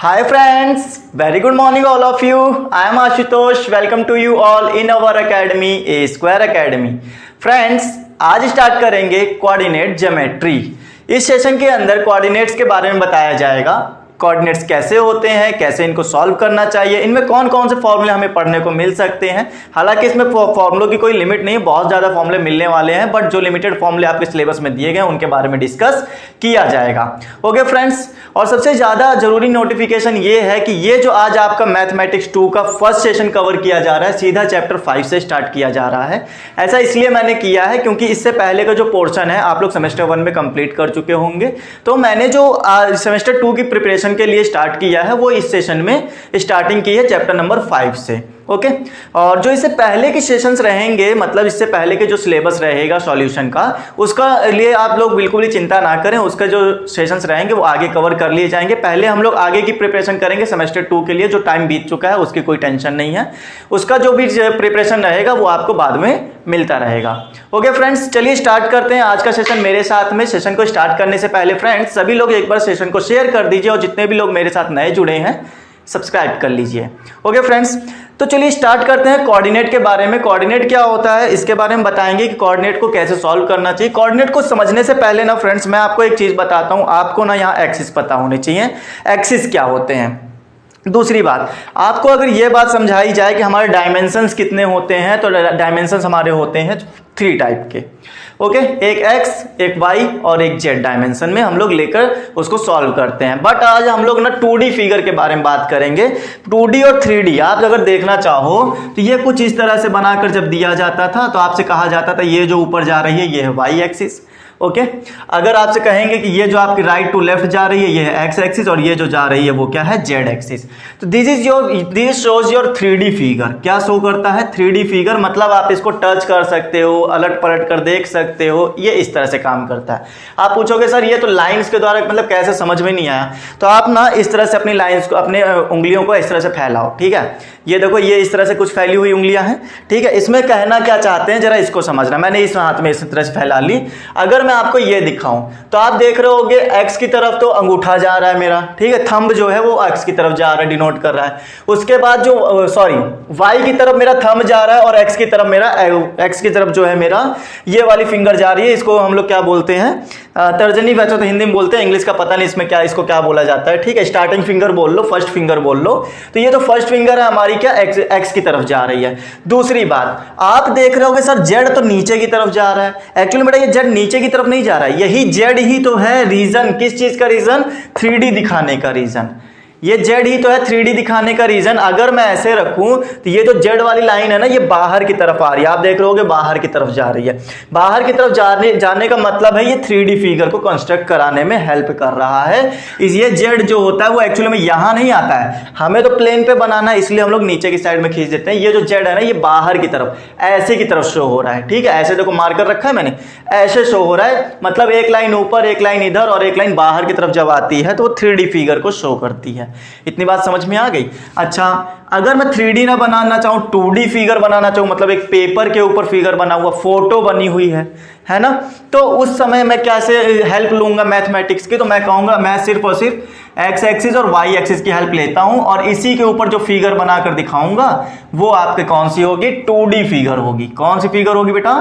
Hi friends, very good morning all of you. I am Ashutosh. Welcome to you all in our academy, A Square Academy. Friends, आज start करेंगे coordinate geometry. इस session के अंदर coordinates के बारे में बताया जाएगा। कोऑर्डिनेट्स कैसे होते हैं, कैसे इनको सॉल्व करना चाहिए, इनमें कौन कौन से फॉर्मूले हमें पढ़ने को मिल सकते हैं। हालांकि इसमें फॉर्मूलों की कोई लिमिट नहीं, बहुत ज़्यादा फॉर्मूले मिलने वाले हैं, बट जो लिमिटेड फॉर्मूले आपके सिलेबस में दिए गए हैं उनके बारे में डिस्कस किया जाएगा। ओके फ्रेंड्स, और सबसे ज़्यादा जरूरी नोटिफिकेशन ये है कि ये जो आज आपका मैथमेटिक्स 2 का फर्स्ट सेशन कवर किया जा रहा है, सीधा चैप्टर 5 से स्टार्ट किया जा रहा है। ऐसा इसलिए मैंने किया है क्योंकि इससे पहले का जो पोर्शन है आप लोग सेमेस्टर 1 में कंप्लीट कर चुके होंगे। तो मैंने जो सेमेस्टर 2 की प्रिपरेशन के लिए स्टार्ट किया है वो इस सेशन में स्टार्टिंग की है चैप्टर नंबर 5 से। ओके, और जो इससे पहले के सेशंस रहेंगे, मतलब इससे पहले के जो सिलेबस रहेगा सॉल्यूशन का, उसका लिए आप लोग बिल्कुल ही चिंता ना करें। उसका जो सेशंस रहेंगे वो आगे कवर कर लिए जाएंगे। पहले हम लोग आगे की प्रिपरेशन करेंगे सेमेस्टर 2 के लिए। जो टाइम बीत चुका है उसकी कोई टेंशन नहीं है, उसका जो भी प्रिपरेशन रहेगा वो आपको बाद में मिलता रहेगा। ओके फ्रेंड्स, चलिए स्टार्ट करते हैं आज का सेशन मेरे साथ में। सेशन को स्टार्ट करने से पहले फ्रेंड्स सभी लोग एक बार सेशन को शेयर कर दीजिए, और जितने भी लोग मेरे साथ नए जुड़े हैं सब्सक्राइब कर लीजिए। ओके फ्रेंड्स, तो चलिए स्टार्ट करते हैं कोऑर्डिनेट के बारे में। कोऑर्डिनेट क्या होता है इसके बारे में बताएंगे कि कोऑर्डिनेट को कैसे सॉल्व करना चाहिए। कोऑर्डिनेट को समझने से पहले ना फ्रेंड्स मैं आपको एक चीज बताता हूं। आपको ना यहाँ एक्सिस पता होने चाहिए, एक्सिस क्या होते हैं। दूसरी बात, आपको अगर ये बात समझाई जाए कि हमारे डायमेंशंस कितने होते हैं, तो डायमेंशंस हमारे होते हैं 3 टाइप के। ओके, एक एक्स, एक वाई और एक जेड डायमेंशन में हम लोग लेकर उसको सॉल्व करते हैं। बट आज हम लोग ना 2D फिगर के बारे में बात करेंगे। 2D और 3D आप अगर देखना चाहो तो ये कुछ इस तरह से बनाकर जब दिया जाता था तो आपसे कहा जाता था ये जो ऊपर जा रही है ये है वाई एक्सिस। ओके, अगर आपसे कहेंगे कि ये जो आपकी राइट टू लेफ्ट जा रही है ये है एक्स एक्सिस, और ये जो जा रही है वो क्या है, जेड एक्सिस। तो this shows your 3D figure. क्या शो करता है 3D फिगर, मतलब आप इसको टच कर सकते हो, अलट पलट कर देख सकते हो, ये इस तरह से काम करता है। आप पूछोगे सर ये तो लाइंस के द्वारा मतलब कैसे, समझ में नहीं आया। तो आप ना इस तरह से अपनी लाइंस को, अपने उंगलियों को इस तरह से फैलाओ। ठीक है, ये देखो ये इस तरह से कुछ फैली हुई उंगलियां हैं। ठीक है, इसमें कहना क्या चाहते हैं जरा इसको समझना। मैंने इस हाथ में इस तरह से फैला ली। अगर मैं आपको ये दिखाऊं तो आप देख रहे होगे एक्स की तरफ तो अंगूठा जा रहा है मेरा। ठीक है, थंब जो है वो एक्स की तरफ जा रहा है, डिनोट कर रहा है। उसके बाद जो वाई की तरफ मेरा थंब जा रहा है, और एक्स की तरफ मेरा, एक्स की तरफ जो है मेरा ये वाली फिंगर जा रही है। इसको हम लोग क्या बोलते हैं, तर्जनी। वैसे तो हिंदी में बोलते हैं, इंग्लिश का पता नहीं इसमें क्या, इसको क्या बोला जाता है। ठीक है, स्टार्टिंग फिंगर बोल लो, फर्स्ट फिंगर बोल लो। तो ये तो फर्स्ट फिंगर है हमारी, क्या एक्स की तरफ जा रही है। दूसरी बात, आप देख रहे होगे सर जेड तो नीचे की तरफ जा रहा है। एक्चुअली बेटा ये जेड नीचे की तरफ नहीं जा रहा है, यही जेड ही तो है रीजन। किस चीज का रीजन, 3D दिखाने का रीजन। ये जेड ही तो है 3D दिखाने का रीजन। अगर मैं ऐसे रखूं तो ये जो जेड वाली लाइन है ना ये बाहर की तरफ आ रही है, आप देख रहे होगे बाहर की तरफ जा रही है। बाहर की तरफ जाने का मतलब है ये 3D फिगर को कंस्ट्रक्ट कराने में हेल्प कर रहा है। ये जेड जो होता है वो एक्चुअली में यहां नहीं आता है, हमें तो प्लेन पे बनाना है, इसलिए हम लोग नीचे की साइड में खींच देते हैं। ये जो जेड है ना ये बाहर की तरफ, ऐसे की तरफ शो हो रहा है। ठीक है, ऐसे देखो मार्कर रखा है मैंने, ऐसे शो हो रहा है। मतलब एक लाइन ऊपर, एक लाइन इधर और एक लाइन बाहर की तरफ जब आती है तो वो 3D फिगर को शो करती है। इतनी बात समझ में आ गई। अच्छा, अगर मैं 3D ना बनाना चाहूं, 2D फिगर बनाना चाहूं, मतलब एक पेपर के ऊपर फिगर बना हुआ, फोटो बनी हुई है ना, तो उस समय मैं कैसे हेल्प लूंगा मैथमेटिक्स की, तो मैं कहूंगा मैं सिर्फ और सिर्फ एक्स एक्सिस और वाई एक्सिस की हेल्प लेता हूं, और इसी के ऊपर जो फिगर बनाकर दिखाऊंगा वो आपके कौन सी होगी, 2D फिगर होगी। कौन सी फिगर होगी बेटा,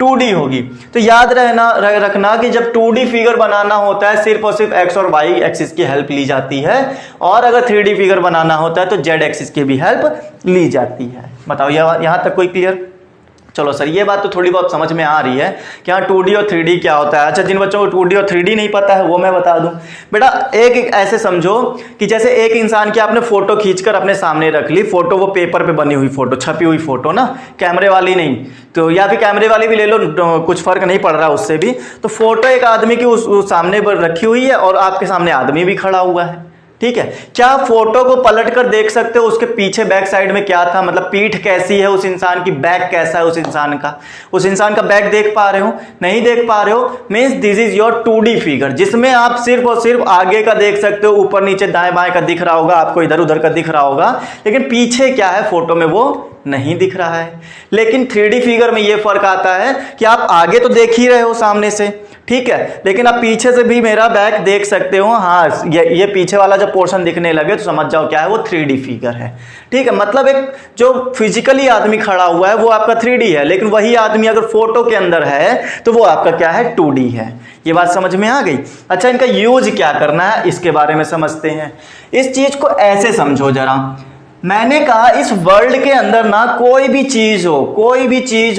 2D होगी। तो याद रखना कि जब 2D फिगर बनाना होता है सिर्फ और सिर्फ एक्स और वाई एक्सिस की हेल्प ली जाती है, और अगर 3D फिगर बनाना होता है तो जेड एक्सिस की भी हेल्प ली जाती है। बताओ यहां तक कोई क्लियर? चलो सर ये बात तो थोड़ी बहुत समझ में आ रही है कि हाँ 2D और 3D क्या होता है। अच्छा, जिन बच्चों को 2D और 3D नहीं पता है वो मैं बता दूं। बेटा एक ऐसे समझो कि जैसे एक इंसान की आपने फोटो खींचकर अपने सामने रख ली। फोटो वो पेपर पे बनी हुई फोटो, छपी हुई फोटो ना, कैमरे वाली नहीं। तो या फिर कैमरे वाली भी ले लो, कुछ फर्क नहीं पड़ रहा उससे भी। तो फोटो एक आदमी की उस सामने पर रखी हुई है, और आपके सामने आदमी भी खड़ा हुआ है। ठीक है, क्या फोटो को पलट कर देख सकते हो उसके पीछे बैक साइड में क्या था, मतलब पीठ कैसी है उस इंसान की, बैक कैसा है उस इंसान का बैक देख पा रहे हो, नहीं देख पा रहे हो, means this is your 2D figure, जिसमें आप सिर्फ और सिर्फ आगे का देख सकते हो, ऊपर नीचे दाएं बाएं का दिख रहा होगा आपको, इधर उधर का दिख रहा होगा, लेकिन पीछे क्या है फोटो में वो नहीं दिख रहा है। लेकिन 3D फिगर में ये फर्क आता है कि आप आगे तो देख ही रहे हो सामने से, ठीक है, लेकिन आप पीछे से भी मेरा बैक देख सकते हो। हाँ, ये पीछे वाला जब पोर्शन दिखने लगे तो समझ जाओ क्या है, वो 3D फिगर है, ठीक है। मतलब एक जो फिजिकली आदमी खड़ा हुआ है वो आपका 3D है, लेकिन वही आदमी अगर फोटो के अंदर है तो वो आपका क्या है, 2D है। ये बात समझ में आ गई। अच्छा, इनका यूज क्या करना है इसके बारे में समझते हैं। इस चीज को ऐसे समझो जरा, मैंने कहा इस वर्ल्ड के अंदर ना कोई भी चीज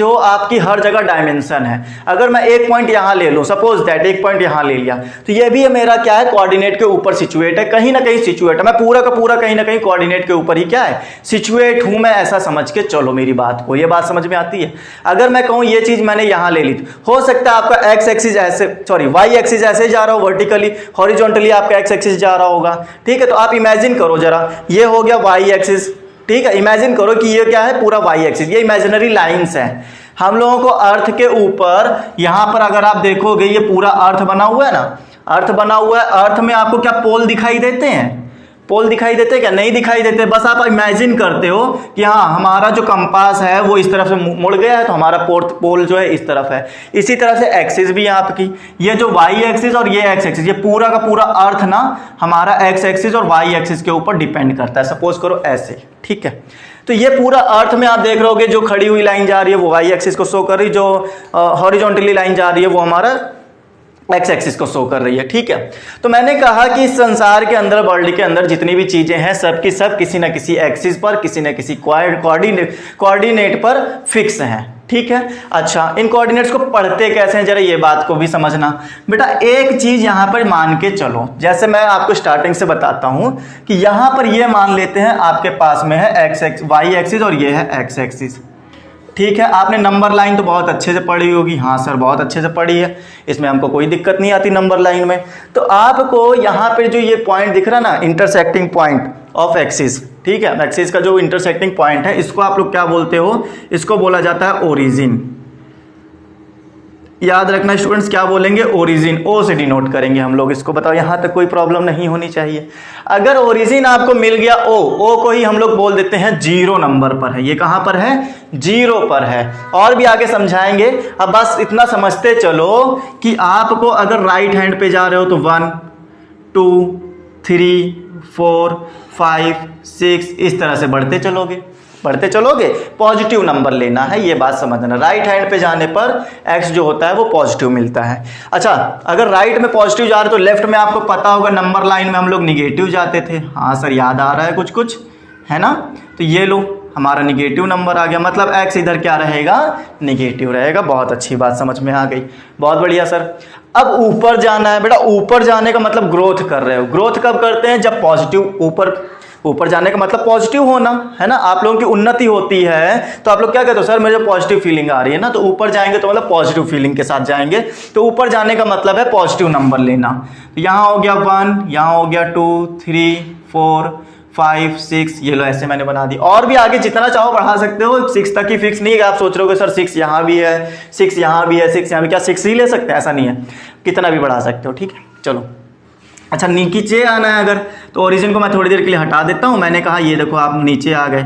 हो आपकी हर जगह डायमेंशन है। अगर मैं एक पॉइंट यहां ले लूं, सपोज दैट एक पॉइंट यहां ले लिया, तो ये भी मेरा क्या है, कोऑर्डिनेट के ऊपर सिचुएट है, कहीं ना कहीं सिचुएट है। मैं पूरा का पूरा कहीं ना कहीं कोऑर्डिनेट के ऊपर ही क्या है, सिचुएट हूं मैं, ऐसा समझ के चलो मेरी बात को। ये बात समझ में आती है। अगर मैं कहूं ये चीज मैंने यहां ले ली, हो सकता है आपका एक्स एक्सिस ऐसे, सॉरी वाई एक्सिस ऐसे जा रहा हो, वर्टिकली हॉरिजॉन्टली आपका एक्स एक्सिस जा रहा होगा, ठीक है। तो आप इमेजिन करो जरा, ये हो गया वाई एक्सिस, ठीक है। इमेजिन करो कि ये क्या है, पूरा वाई एक्सिस, ये इमेजिनरी लाइंस है। हम लोगों को अर्थ के ऊपर यहां पर अगर आप देखोगे ये पूरा अर्थ बना हुआ है ना, अर्थ बना हुआ है। अर्थ में आपको क्या पोल दिखाई देते हैं, पोल दिखाई देते हैं क्या, नहीं दिखाई देते। बस आप इमेजिन करते हो कि हाँ हमारा जो कंपास है वो इस तरफ से मुड़ गया है, तो हमारा पोल जो है इस तरफ है। इसी तरह से एक्सिस भी आपकी, ये जो वाई एक्सिस और ये एक्स एक्सिस, ये पूरा का पूरा अर्थ ना हमारा एक्स एक्सिस और वाई एक्सिस के ऊपर डिपेंड करता है। सपोज करो ऐसे, ठीक है। तो ये पूरा अर्थ में आप देख रहे होगे जो खड़ी हुई लाइन जा रही है वो वाई एक्सिस को शो कर रही है, जो हॉरिजॉन्टली लाइन जा रही है वो हमारा एक्स एक्सिस को शो कर रही है, ठीक है। तो मैंने कहा कि इस संसार के अंदर, वर्ल्ड के अंदर जितनी भी चीजें हैं सब की सब किसी ना किसी एक्सिस पर, किसी ना किसी कोऑर्डिनेट पर फिक्स हैं, ठीक है। अच्छा, इन कोऑर्डिनेट्स को पढ़ते कैसे हैं जरा ये बात को भी समझना। बेटा एक चीज यहां पर मान के चलो, जैसे मैं आपको स्टार्टिंग से बताता हूं कि यहां पर ये मान लेते हैं आपके पास में है एक्स वाई एक्सिस और ये है एक्स एक्सिस, ठीक है। आपने नंबर लाइन तो बहुत अच्छे से पढ़ी होगी, हाँ सर बहुत अच्छे से पढ़ी है, इसमें हमको कोई दिक्कत नहीं आती नंबर लाइन में। तो आपको यहाँ पे जो ये पॉइंट दिख रहा है ना, इंटरसेक्टिंग पॉइंट ऑफ एक्सिस, ठीक है, एक्सिस का जो इंटरसेक्टिंग पॉइंट है इसको आप लोग क्या बोलते हो, इसको बोला जाता है ओरिजिन। याद रखना स्टूडेंट्स, क्या बोलेंगे, ओरिजिन, ओ से डिनोट करेंगे हम लोग इसको। बताओ यहां तक कोई प्रॉब्लम नहीं होनी चाहिए। अगर ओरिजिन आपको मिल गया ओ को ही हम लोग बोल देते हैं 0 नंबर पर है। ये कहां पर है, 0 पर है। और भी आगे समझाएंगे, अब बस इतना समझते चलो कि आपको अगर राइट हैंड पे जा रहे हो तो 1 2 3 4 5 6 इस तरह से बढ़ते चलोगे, पॉजिटिव नंबर लेना है, ये बात समझना। राइट हैंड पे जाने पर एक्स जो होता है वो पॉजिटिव मिलता है। अच्छा, अगर राइट में पॉजिटिव जा रहे तो लेफ्ट में आपको पता होगा नंबर लाइन में हम लोग निगेटिव जाते थे। हाँ सर याद आ रहा है कुछ है ना। तो ये लो हमारा निगेटिव नंबर आ गया, मतलब एक्स इधर क्या रहेगा, निगेटिव रहेगा। बहुत अच्छी बात समझ में आ गई, बहुत बढ़िया सर। अब ऊपर जाना है बेटा, ऊपर जाने का मतलब ग्रोथ कर रहे हो। ग्रोथ कब करते हैं, जब पॉजिटिव ऊपर जाने का मतलब पॉजिटिव होना है ना। आप लोगों की उन्नति होती है तो आप लोग क्या कहते हो, सर मुझे पॉजिटिव फीलिंग आ रही है ना, तो ऊपर जाएंगे तो मतलब पॉजिटिव फीलिंग के साथ जाएंगे। तो ऊपर जाने का मतलब है पॉजिटिव नंबर लेना। तो यहाँ हो गया 1, यहाँ हो गया 2 3 4 5 6, ये लो ऐसे मैंने बना दी। और भी आगे जितना चाहो बढ़ा सकते हो, 6 तक ही फिक्स नहीं है। आप सोच रहे हो सर 6 यहाँ भी है, 6 यहाँ भी है, 6 यहाँ भी, क्या 6 ही ले सकते हैं, ऐसा नहीं है, कितना भी बढ़ा सकते हो, ठीक है। चलो अच्छा, नीचे आना है अगर, तो ओरिजिन को मैं थोड़ी देर के लिए हटा देता हूँ। मैंने कहा ये देखो आप नीचे आ गए।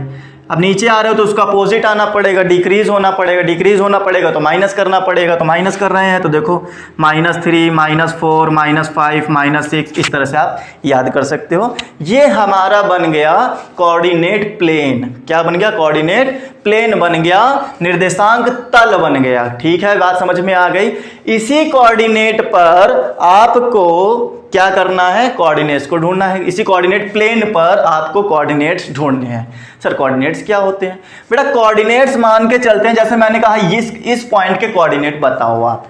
अब नीचे आ रहे हो तो उसका अपोजिट आना पड़ेगा, डिक्रीज होना पड़ेगा तो माइनस करना पड़ेगा। तो माइनस कर रहे हैं तो देखो -3 -4 -5 -6, इस तरह से आप याद कर सकते हो। ये हमारा बन गया कोऑर्डिनेट प्लेन। क्या बन गया, कोऑर्डिनेट प्लेन बन गया, निर्देशांक तल बन गया, ठीक है। बात समझ में आ गई। इसी कोऑर्डिनेट पर आपको क्या करना है, कोऑर्डिनेट्स को ढूंढना है। इसी कोऑर्डिनेट प्लेन पर आपको कोऑर्डिनेट्स ढूंढने हैं। सर कोऑर्डिनेट्स क्या होते हैं, बेटा कोऑर्डिनेट्स मान के चलते हैं, जैसे मैंने कहा इस पॉइंट के कोऑर्डिनेट बताओ आप,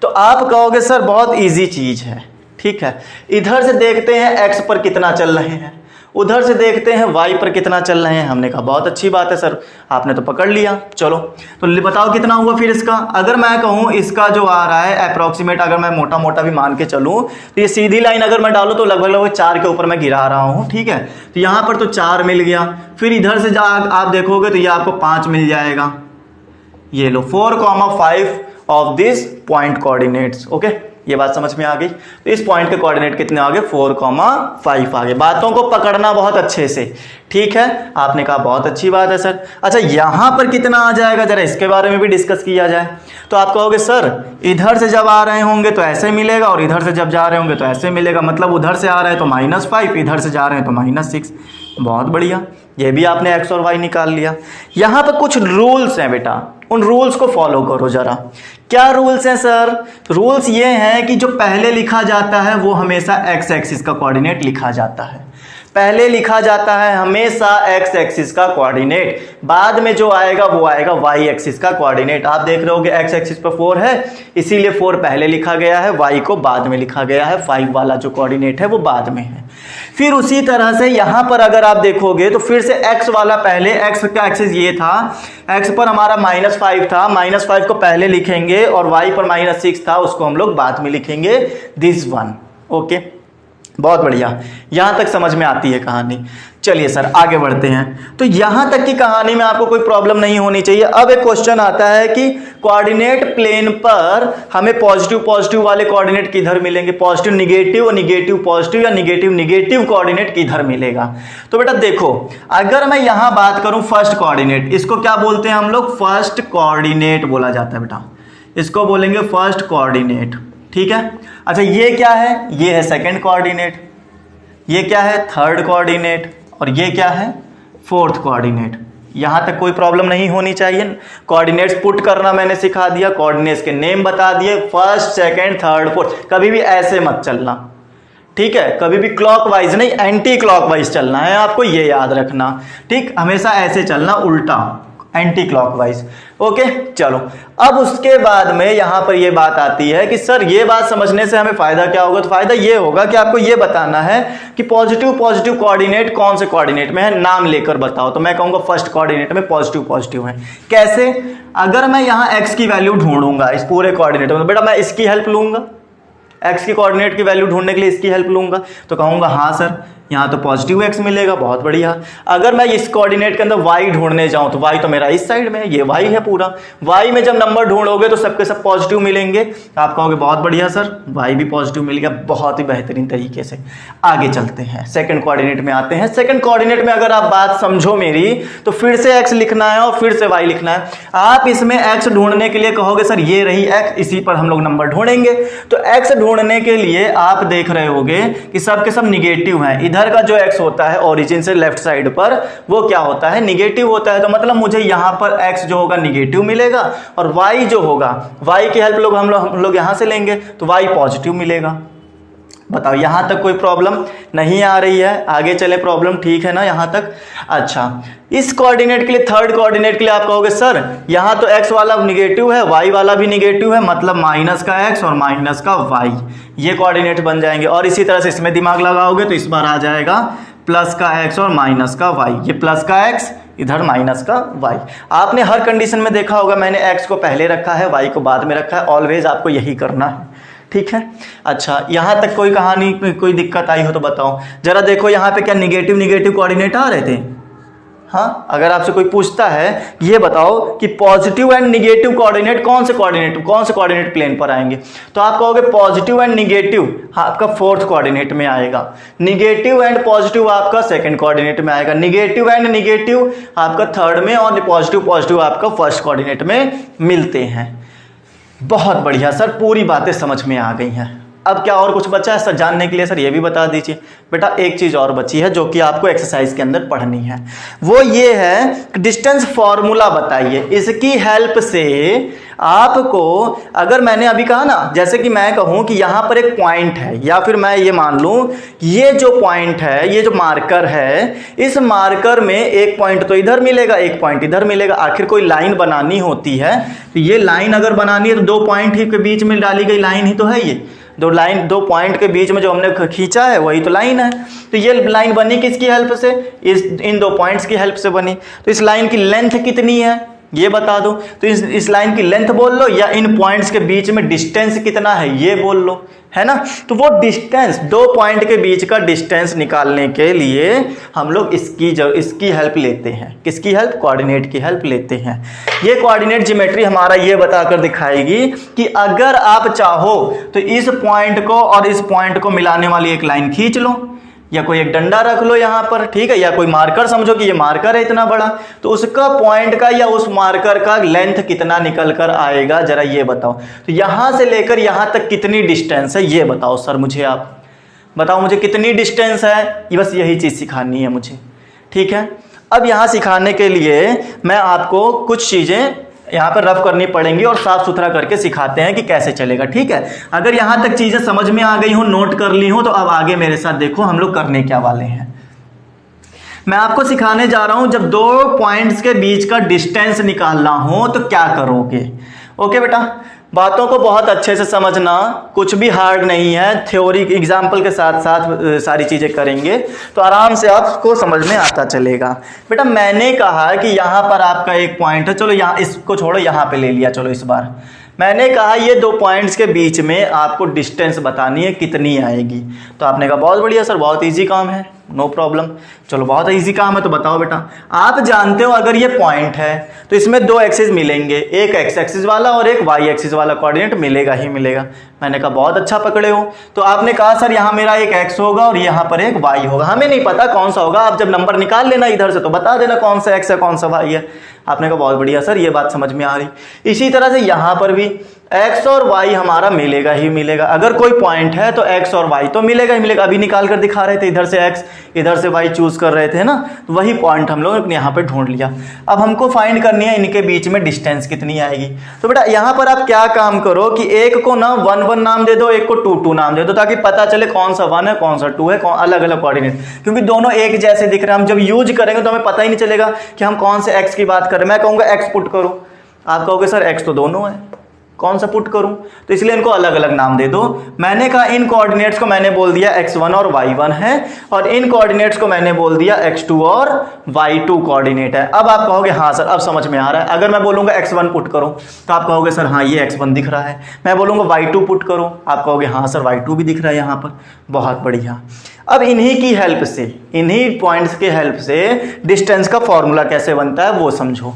तो आप कहोगे सर बहुत इजी चीज है, ठीक है। इधर से देखते हैं एक्स पर कितना चल रहे हैं, उधर से देखते हैं वाई पर कितना चल रहे हैं। हमने कहा बहुत अच्छी बात है सर, आपने तो पकड़ लिया। चलो तो बताओ कितना हुआ फिर इसका। अगर मैं कहूँ इसका जो आ रहा है अप्रोक्सीमेट, अगर मैं मोटा मोटा भी मान के चलूँ तो ये सीधी लाइन अगर मैं डालूँ तो लगभग 4 के ऊपर मैं गिरा रहा हूँ, ठीक है। तो यहाँ पर तो 4 मिल गया, फिर इधर से आप देखोगे तो ये आपको 5 मिल जाएगा। ये लो 4, 5 of this point coordinates, okay. ये बात समझ में आ गई। तो इस पॉइंट के कोऑर्डिनेट कितने आ गए 4,5 आ गए। बातों को पकड़ना बहुत अच्छे से, ठीक है। आपने कहा बहुत अच्छी बात है सर। अच्छा यहां पर कितना आ जाएगा, जरा इसके बारे में भी डिस्कस किया जाए। तो आप कहोगे सर इधर से जब आ रहे होंगे तो ऐसे मिलेगा और इधर से जब जा रहे होंगे तो ऐसे मिलेगा, मतलब उधर से आ रहे हैं तो -5, इधर से जा रहे हैं तो -6। बहुत बढ़िया, ये भी आपने x और y निकाल लिया। यहां पर कुछ रूल्स हैं बेटा, उन रूल्स को फॉलो करो जरा। क्या रूल्स हैं सर? रूल्स ये हैं कि जो पहले लिखा जाता है वो हमेशा x एक्सिस का कोऑर्डिनेट लिखा जाता है। पहले लिखा जाता है हमेशा x एक्सिस का कोऑर्डिनेट, बाद में जो आएगा वो आएगा y एक्सिस का कोऑर्डिनेट। आप देख रहे हो कि x एक्सिस पर 4 है, इसीलिए 4 पहले लिखा गया है, y को बाद में लिखा गया है, 5 वाला जो कोऑर्डिनेट है वो बाद में है। फिर उसी तरह से यहां पर अगर आप देखोगे तो फिर से x वाला पहले, x का एक्सिस ये था, x पर हमारा -5 था, -5 को पहले लिखेंगे और y पर -6 था, उसको हम लोग बाद में लिखेंगे, दिस वन। ओके, बहुत बढ़िया, यहां तक समझ में आती है कहानी। चलिए सर आगे बढ़ते हैं। तो यहां तक की कहानी में आपको कोई प्रॉब्लम नहीं होनी चाहिए। अब एक क्वेश्चन आता है कि कोऑर्डिनेट प्लेन पर हमें पॉजिटिव पॉजिटिव वाले कोऑर्डिनेट किधर मिलेंगे, पॉजिटिव निगेटिव, निगेटिव पॉजिटिव या निगेटिव निगेटिव कोऑर्डिनेट किधर मिलेगा। तो बेटा देखो, अगर मैं यहां बात करूं फर्स्ट कोऑर्डिनेट, इसको क्या बोलते हैं हम लोग, फर्स्ट कोऑर्डिनेट बोला जाता है बेटा, इसको बोलेंगे फर्स्ट कोऑर्डिनेट, ठीक है। अच्छा ये क्या है, ये है सेकंड कोऑर्डिनेट, ये क्या है थर्ड कोऑर्डिनेट, और ये क्या है फोर्थ कोऑर्डिनेट। यहां तक कोई प्रॉब्लम नहीं होनी चाहिए। कोऑर्डिनेट्स पुट करना मैंने सिखा दिया, कोऑर्डिनेट्स के नेम बता दिए, फर्स्ट सेकंड थर्ड फोर्थ। कभी भी ऐसे मत चलना, ठीक है, कभी भी क्लॉकवाइज नहीं, एंटी क्लॉकवाइज चलना है, आपको ये याद रखना, ठीक, हमेशा ऐसे चलना, उल्टा, एंटी क्लॉकवाइज। ओके चलो, अब उसके बाद में यहां पर ये बात आती है कि सर ये बात समझने से हमें फायदा क्या होगा। तो फायदा ये होगा कि आपको ये बताना है कि पॉजिटिव पॉजिटिव कोऑर्डिनेट कौन से कोऑर्डिनेट में है, नाम लेकर बताओ। तो मैं कहूंगा फर्स्ट कोऑर्डिनेट में पॉजिटिव पॉजिटिव है। कैसे? अगर मैं यहां x की वैल्यू ढूंढूंगा इस पूरे कोऑर्डिनेट में, तो बेटा मैं इसकी हेल्प लूंगा, x की कोऑर्डिनेट की वैल्यू ढूंढने के लिए इसकी हेल्प लूंगा। तो कहूंगा हाँ सर यहाँ तो पॉजिटिव x मिलेगा, बहुत बढ़िया। अगर मैं इस कोऑर्डिनेट के अंदर y ढूंढने जाऊं तो y तो मेरा इस साइड में है, ये y है पूरा। y में जब नंबर ढूंढोगे तो सबके सब पॉजिटिव मिलेंगे। आप कहोगे बहुत बढ़िया सर, y भी पॉजिटिव मिल गया, बहुत ही बेहतरीन तरीके से। आगे चलते हैं, सेकंड कोऑर्डिनेट में आते हैं। सेकंड कोऑर्डिनेट में अगर आप बात समझो मेरी, तो फिर से x लिखना है और फिर से y लिखना है। आप इसमें x ढूंढने के लिए कहोगे सर ये रही x, इसी पर हम लोग नंबर ढूंढेंगे। तो x ढूंढने के लिए आप देख रहे होगे कि सब के सब निगेटिव हैं। इधर का जो x होता है ओरिजिन से लेफ्ट साइड पर, वो क्या होता है, निगेटिव होता है। तो मतलब मुझे यहां पर x जो होगा निगेटिव मिलेगा और y जो होगा, y की हेल्प हम लोग यहां से लेंगे तो y पॉजिटिव मिलेगा। बताओ यहां तक कोई प्रॉब्लम नहीं आ रही है? आगे चले, प्रॉब्लम ठीक है ना यहां तक? अच्छा, इस कोऑर्डिनेट के लिए, थर्ड कोऑर्डिनेट के लिए आप कहोगे सर यहां तो x वाला निगेटिव है, y वाला भी निगेटिव है, मतलब माइनस का x और माइनस का y, ये कोऑर्डिनेट बन जाएंगे। और इसी तरह से इसमें दिमाग लगाओगे तो इस बार आ जाएगा प्लस का x और माइनस का y, ये प्लस का x इधर माइनस का y। आपने हर कंडीशन में देखा होगा मैंने x को पहले रखा है, y को बाद में रखा है, ऑलवेज आपको यही करना है, ठीक है। अच्छा यहां तक कोई कहानी, कोई दिक्कत आई हो तो बताओ जरा। देखो यहां पे क्या निगेटिव निगेटिव कोऑर्डिनेट आ रहे थे? हाँ, अगर आपसे कोई पूछता है ये बताओ कि पॉजिटिव एंड निगेटिव कोऑर्डिनेट कौन से कोऑर्डिनेट प्लेन पर आएंगे, तो आप कहोगे पॉजिटिव एंड निगेटिव आपका फोर्थ कोऑर्डिनेट में आएगा, निगेटिव एंड पॉजिटिव आपका सेकंड कोऑर्डिनेट में आएगा, निगेटिव एंड निगेटिव आपका थर्ड में, और पॉजिटिव पॉजिटिव आपका फर्स्ट कोऑर्डिनेट में मिलते हैं। बहुत बढ़िया सर, पूरी बातें समझ में आ गई हैं। अब क्या और कुछ बचा है सर जानने के लिए? सर ये भी बता दीजिए। बेटा एक चीज और बची है जो कि आपको एक्सरसाइज के अंदर पढ़नी है, वो ये है डिस्टेंस फॉर्मूला बताइए। इसकी हेल्प से आपको, अगर मैंने अभी कहा ना, जैसे कि मैं कहूं कि यहां पर एक पॉइंट है, या फिर मैं ये मान लूं ये जो पॉइंट है, ये जो मार्कर है, इस मार्कर में एक पॉइंट तो इधर मिलेगा, एक पॉइंट इधर मिलेगा। आखिर कोई लाइन बनानी होती है तो ये लाइन अगर बनानी है तो दो पॉइंट ही के बीच में डाली गई लाइन ही तो है। ये दो पॉइंट के बीच में जो हमने खींचा है वही तो लाइन है। तो ये लाइन बनी किसकी हेल्प से? इन दो पॉइंट्स की हेल्प से बनी। तो इस लाइन की लेंथ कितनी है? ये बता दो। तो इस लाइन की लेंथ बोल लो या इन पॉइंट्स के बीच में डिस्टेंस कितना है ये बोल लो, है ना। तो वो डिस्टेंस, दो पॉइंट के बीच का डिस्टेंस निकालने के लिए हम लोग इसकी हेल्प लेते हैं। किसकी हेल्प? कोऑर्डिनेट की हेल्प लेते हैं। ये कोऑर्डिनेट ज्योमेट्री हमारा ये बताकर दिखाएगी कि अगर आप चाहो तो इस पॉइंट को और इस पॉइंट को मिलाने वाली एक लाइन खींच लो, या कोई एक डंडा रख लो यहाँ पर, ठीक है, या कोई मार्कर समझो कि ये मार्कर है इतना बड़ा, तो उसका पॉइंट का या उस मार्कर का लेंथ कितना निकल कर आएगा जरा ये बताओ। तो यहाँ से लेकर यहाँ तक कितनी डिस्टेंस है ये बताओ सर मुझे, आप बताओ मुझे कितनी डिस्टेंस है। ये बस यही चीज़ सिखानी है मुझे, ठीक है। अब यहाँ सिखाने के लिए मैं आपको कुछ चीज़ें यहाँ पर रफ करनी पड़ेंगी और साफ सुथरा करके सिखाते हैं कि कैसे चलेगा, ठीक है। अगर यहाँ तक चीज़ें समझ में आ गई हो, नोट कर ली हो, तो अब आगे मेरे साथ देखो हम लोग करने क्या वाले हैं। मैं आपको सिखाने जा रहा हूं जब दो पॉइंट्स के बीच का डिस्टेंस निकालना हो तो क्या करोगे। ओके बेटा, बातों को बहुत अच्छे से समझना, कुछ भी हार्ड नहीं है, थ्योरी एग्जाम्पल के साथ साथ सारी चीज़ें करेंगे तो आराम से आपको समझ में आता चलेगा। बेटा मैंने कहा कि यहाँ पर आपका एक पॉइंट है, चलो यहाँ इसको छोड़ो, यहाँ पे ले लिया, चलो इस बार मैंने कहा ये दो पॉइंट्स के बीच में आपको डिस्टेंस बतानी है कितनी आएगी। तो आपने कहा बहुत बढ़िया सर, बहुत इजी काम है, नो प्रॉब्लम। चलो बहुत इजी काम है तो बताओ बेटा। आप जानते हो अगर ये पॉइंट है तो इसमें दो एक्सिस मिलेंगे, एक एक्स एक्सिस वाला और एक वाई एक्सिस वाला कोऑर्डिनेट मिलेगा ही मिलेगा। मैंने कहा बहुत अच्छा पकड़े हो। तो आपने कहा सर यहाँ मेरा एक एक्स होगा और यहाँ पर एक वाई होगा, हमें नहीं पता कौन सा होगा, आप जब नंबर निकाल लेना इधर से तो बता देना कौन सा एक्स है कौन सा वाई है। आपने कहा बहुत बढ़िया सर, ये बात समझ में आ रही। इसी तरह से यहाँ पर भी x और y हमारा मिलेगा ही मिलेगा। अगर कोई पॉइंट है तो x और y तो मिलेगा ही मिलेगा। अभी निकाल कर दिखा रहे थे, इधर से x इधर से y चूज कर रहे थे ना, तो वही पॉइंट हम लोग यहाँ पे ढूंढ लिया। अब हमको फाइंड करनी है इनके बीच में डिस्टेंस कितनी आएगी। तो बेटा यहाँ पर आप क्या काम करो कि एक को ना 1 1 नाम दे दो, एक को 2 2 नाम दे दो, ताकि पता चले कौन सा 1 है कौन सा 2 है, अलग अलग कोऑर्डिनेट, क्योंकि दोनों एक जैसे दिख रहे हैं। हम जब यूज करेंगे तो हमें पता ही नहीं चलेगा कि हम कौन से x की बात कर रहे हैं। मैं कहूँगा x पुट करो, आप कहोगे सर x तो दोनों है, कौन सा पुट करूं, तो इसलिए इनको अलग अलग नाम दे दो। मैंने कहा इन कोऑर्डिनेट्स को मैंने बोल दिया x1 और y1 है, और इन कोऑर्डिनेट्स को मैंने बोल दिया x2 और y2 कोऑर्डिनेट है। अब आप कहोगे हाँ सर अब समझ में आ रहा है। अगर मैं बोलूंगा x1 पुट करो तो आप कहोगे सर हाँ ये x1 दिख रहा है। मैं बोलूंगा y2 पुट करो, आप कहोगे हाँ सर y2 भी दिख रहा है यहाँ पर। बहुत बढ़िया। अब इन्हीं की हेल्प से, इन्हीं पॉइंट्स के हेल्प से डिस्टेंस का फॉर्मूला कैसे बनता है वो समझो।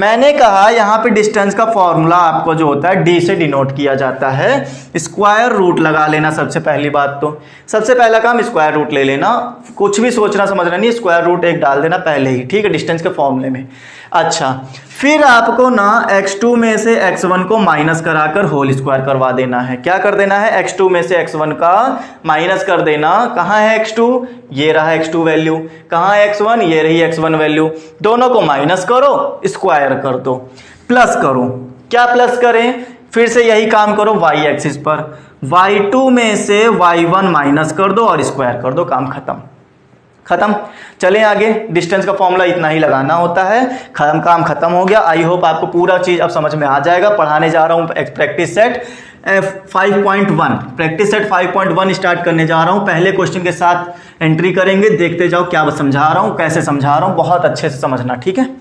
मैंने कहा यहाँ पे डिस्टेंस का फॉर्मूला आपको जो होता है d से डिनोट किया जाता है। स्क्वायर रूट लगा लेना सबसे पहली बात, तो सबसे पहला काम स्क्वायर रूट ले लेना, कुछ भी सोचना समझना नहीं, स्क्वायर रूट एक डाल देना पहले ही, ठीक है, डिस्टेंस के फॉर्मूले में। अच्छा, फिर आपको ना x2 में से x1 को माइनस कराकर होल स्क्वायर करवा देना है। क्या कर देना है? x2 में से x1 का माइनस कर देना। कहाँ है x2? ये रहा x2 वैल्यू। कहाँ है x1? ये रही x1 वैल्यू। दोनों को माइनस करो, स्क्वायर कर दो, प्लस करो। क्या प्लस करें? फिर से यही काम करो y एक्सिस पर, y2 में से y1 माइनस कर दो और स्क्वायर कर दो, काम खत्म। खत्म। चलें आगे, डिस्टेंस का फॉर्मूला इतना ही लगाना होता है, काम खत्म हो गया। आई होप आपको पूरा चीज अब समझ में आ जाएगा। पढ़ाने जा रहा हूँ practice set 5.1, practice set 5.1 start करने जा रहा हूँ। पहले क्वेश्चन के साथ एंट्री करेंगे, देखते जाओ क्या समझा रहा हूँ, कैसे समझा रहा हूँ, बहुत अच्छे से समझना, ठीक है,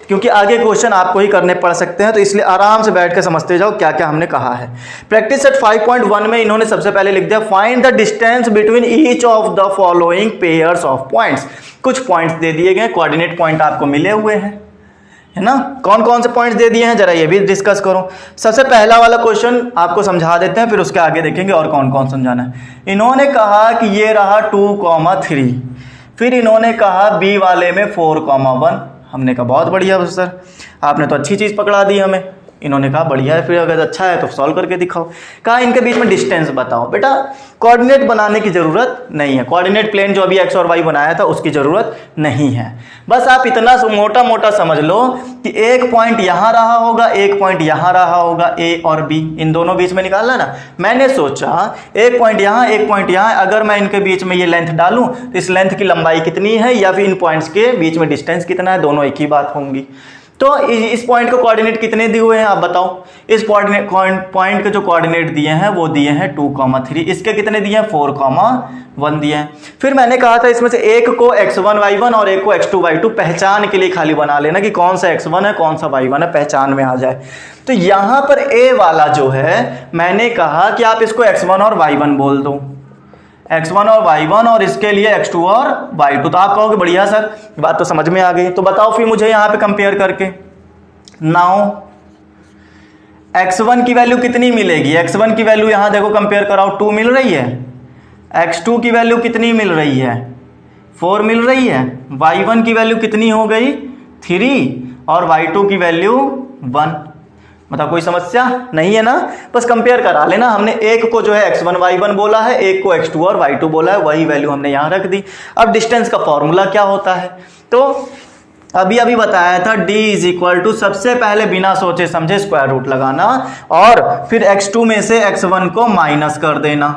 क्योंकि आगे क्वेश्चन आपको ही करने पड़ सकते हैं, तो इसलिए आराम से बैठ कर समझते जाओ क्या क्या हमने कहा है। प्रैक्टिस सेट 5.1 में इन्होंने सबसे पहले लिख दिया find the distance between each of the following pairs of points. कुछ पॉइंट्स दे दिए गए, कोऑर्डिनेट पॉइंट आपको मिले हुए हैं, है ना। कौन कौन से पॉइंट्स दे दिए हैं जरा ये भी डिस्कस करो। सबसे पहला वाला क्वेश्चन आपको समझा देते हैं, फिर उसके आगे देखेंगे और कौन कौन समझाना है। इन्होंने कहा कि ये रहा 2,3, फिर इन्होंने कहा बी वाले में 4,1। हमने कहा बहुत बढ़िया सर, आपने तो अच्छी चीज़ पकड़ा दी हमें। इन्होंने कहा बढ़िया है, फिर अगर अच्छा है तो सॉल्व करके दिखाओ। कहा इनके बीच में डिस्टेंस बताओ। बेटा कोऑर्डिनेट बनाने की ज़रूरत नहीं है, कोऑर्डिनेट प्लेन जो अभी x और y बनाया था उसकी ज़रूरत नहीं है। बस आप इतना मोटा मोटा समझ लो कि एक पॉइंट यहाँ रहा होगा, एक पॉइंट यहाँ रहा होगा, a और b, इन दोनों बीच में निकालना ना। मैंने सोचा एक पॉइंट यहाँ एक पॉइंट यहाँ, अगर मैं इनके बीच में ये लेंथ डालूँ तो इस लेंथ की लंबाई कितनी है या फिर इन पॉइंट्स के बीच में डिस्टेंस कितना है, दोनों एक ही बात होंगी। तो इस पॉइंट को कोऑर्डिनेट कितने दिए हुए हैं आप बताओ। इस पॉइंट के जो कोऑर्डिनेट दिए हैं वो दिए हैं 2,3, इसके कितने दिए हैं 4,1 दिए हैं। फिर मैंने कहा था इसमें से एक को x1 y1 और एक को x2 y2 पहचान के लिए खाली बना लेना कि कौन सा x1 है कौन सा y1 है, पहचान में आ जाए। तो यहां पर a वाला जो है मैंने कहा कि आप इसको x1 और y1 बोल दो, x1 और y1 और इसके लिए x2 और y2। तो आप कहोगे बढ़िया सर बात तो समझ में आ गई। तो बताओ फिर मुझे यहां पे कंपेयर करके, नाउ x1 की वैल्यू कितनी मिलेगी, x1 की वैल्यू यहां देखो कंपेयर कराओ 2 मिल रही है, x2 की वैल्यू कितनी मिल रही है 4 मिल रही है, y1 की वैल्यू कितनी हो गई 3 और y2 की वैल्यू 1। मतलब कोई समस्या नहीं है ना, बस कंपेयर करा लेना। हमने एक को जो है x1 y1 बोला है, एक को x2 और y2 बोला है, वही वैल्यू हमने यहां रख दी। अब डिस्टेंस का फॉर्मूला क्या होता है, तो अभी बताया था d इज इक्वल टू, सबसे पहले बिना सोचे समझे स्क्वायर रूट लगाना और फिर x2 में से x1 को माइनस कर देना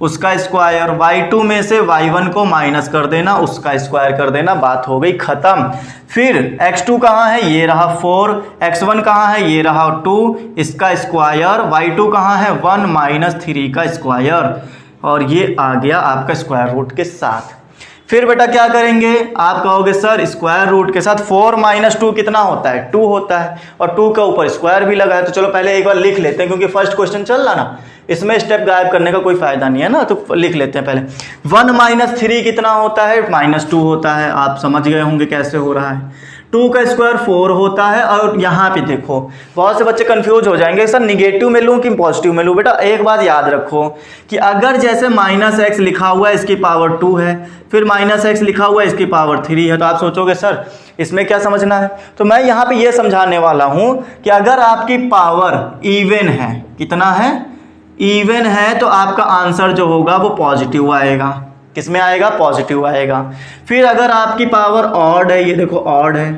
उसका स्क्वायर, y2 में से y1 को माइनस कर देना उसका स्क्वायर कर देना, बात हो गई खत्म। फिर x2 कहाँ है, ये रहा 4, x1 कहाँ है, ये रहा 2, इसका स्क्वायर, y2 कहाँ है 1 माइनस 3 का स्क्वायर, और ये आ गया आपका स्क्वायर रूट के साथ। फिर बेटा क्या करेंगे, आप कहोगे सर स्क्वायर रूट के साथ 4 माइनस 2 कितना होता है 2 होता है, और 2 के ऊपर स्क्वायर भी लगा है। तो चलो पहले एक बार लिख लेते हैं क्योंकि फर्स्ट क्वेश्चन चल रहा ना, इसमें स्टेप गायब करने का कोई फायदा नहीं है ना, तो लिख लेते हैं पहले। 1 माइनस 3 कितना होता है -2 होता है, आप समझ गए होंगे कैसे हो रहा है। 2 का स्क्वायर 4 होता है, और यहाँ पे देखो बहुत से बच्चे कंफ्यूज हो जाएंगे सर निगेटिव में लूँ कि पॉजिटिव में लूँ। बेटा एक बात याद रखो कि अगर जैसे -x लिखा हुआ है इसकी पावर 2 है, फिर -x लिखा हुआ है इसकी पावर 3 है, तो आप सोचोगे सर इसमें क्या समझना है। तो मैं यहाँ पे ये समझाने वाला हूँ कि अगर आपकी पावर इवन है, कितना है इवन है, तो आपका आंसर जो होगा वो पॉजिटिव आएगा। किसमें आएगा, पॉजिटिव आएगा। फिर अगर आपकी पावर ऑड है, ये देखो ऑड है,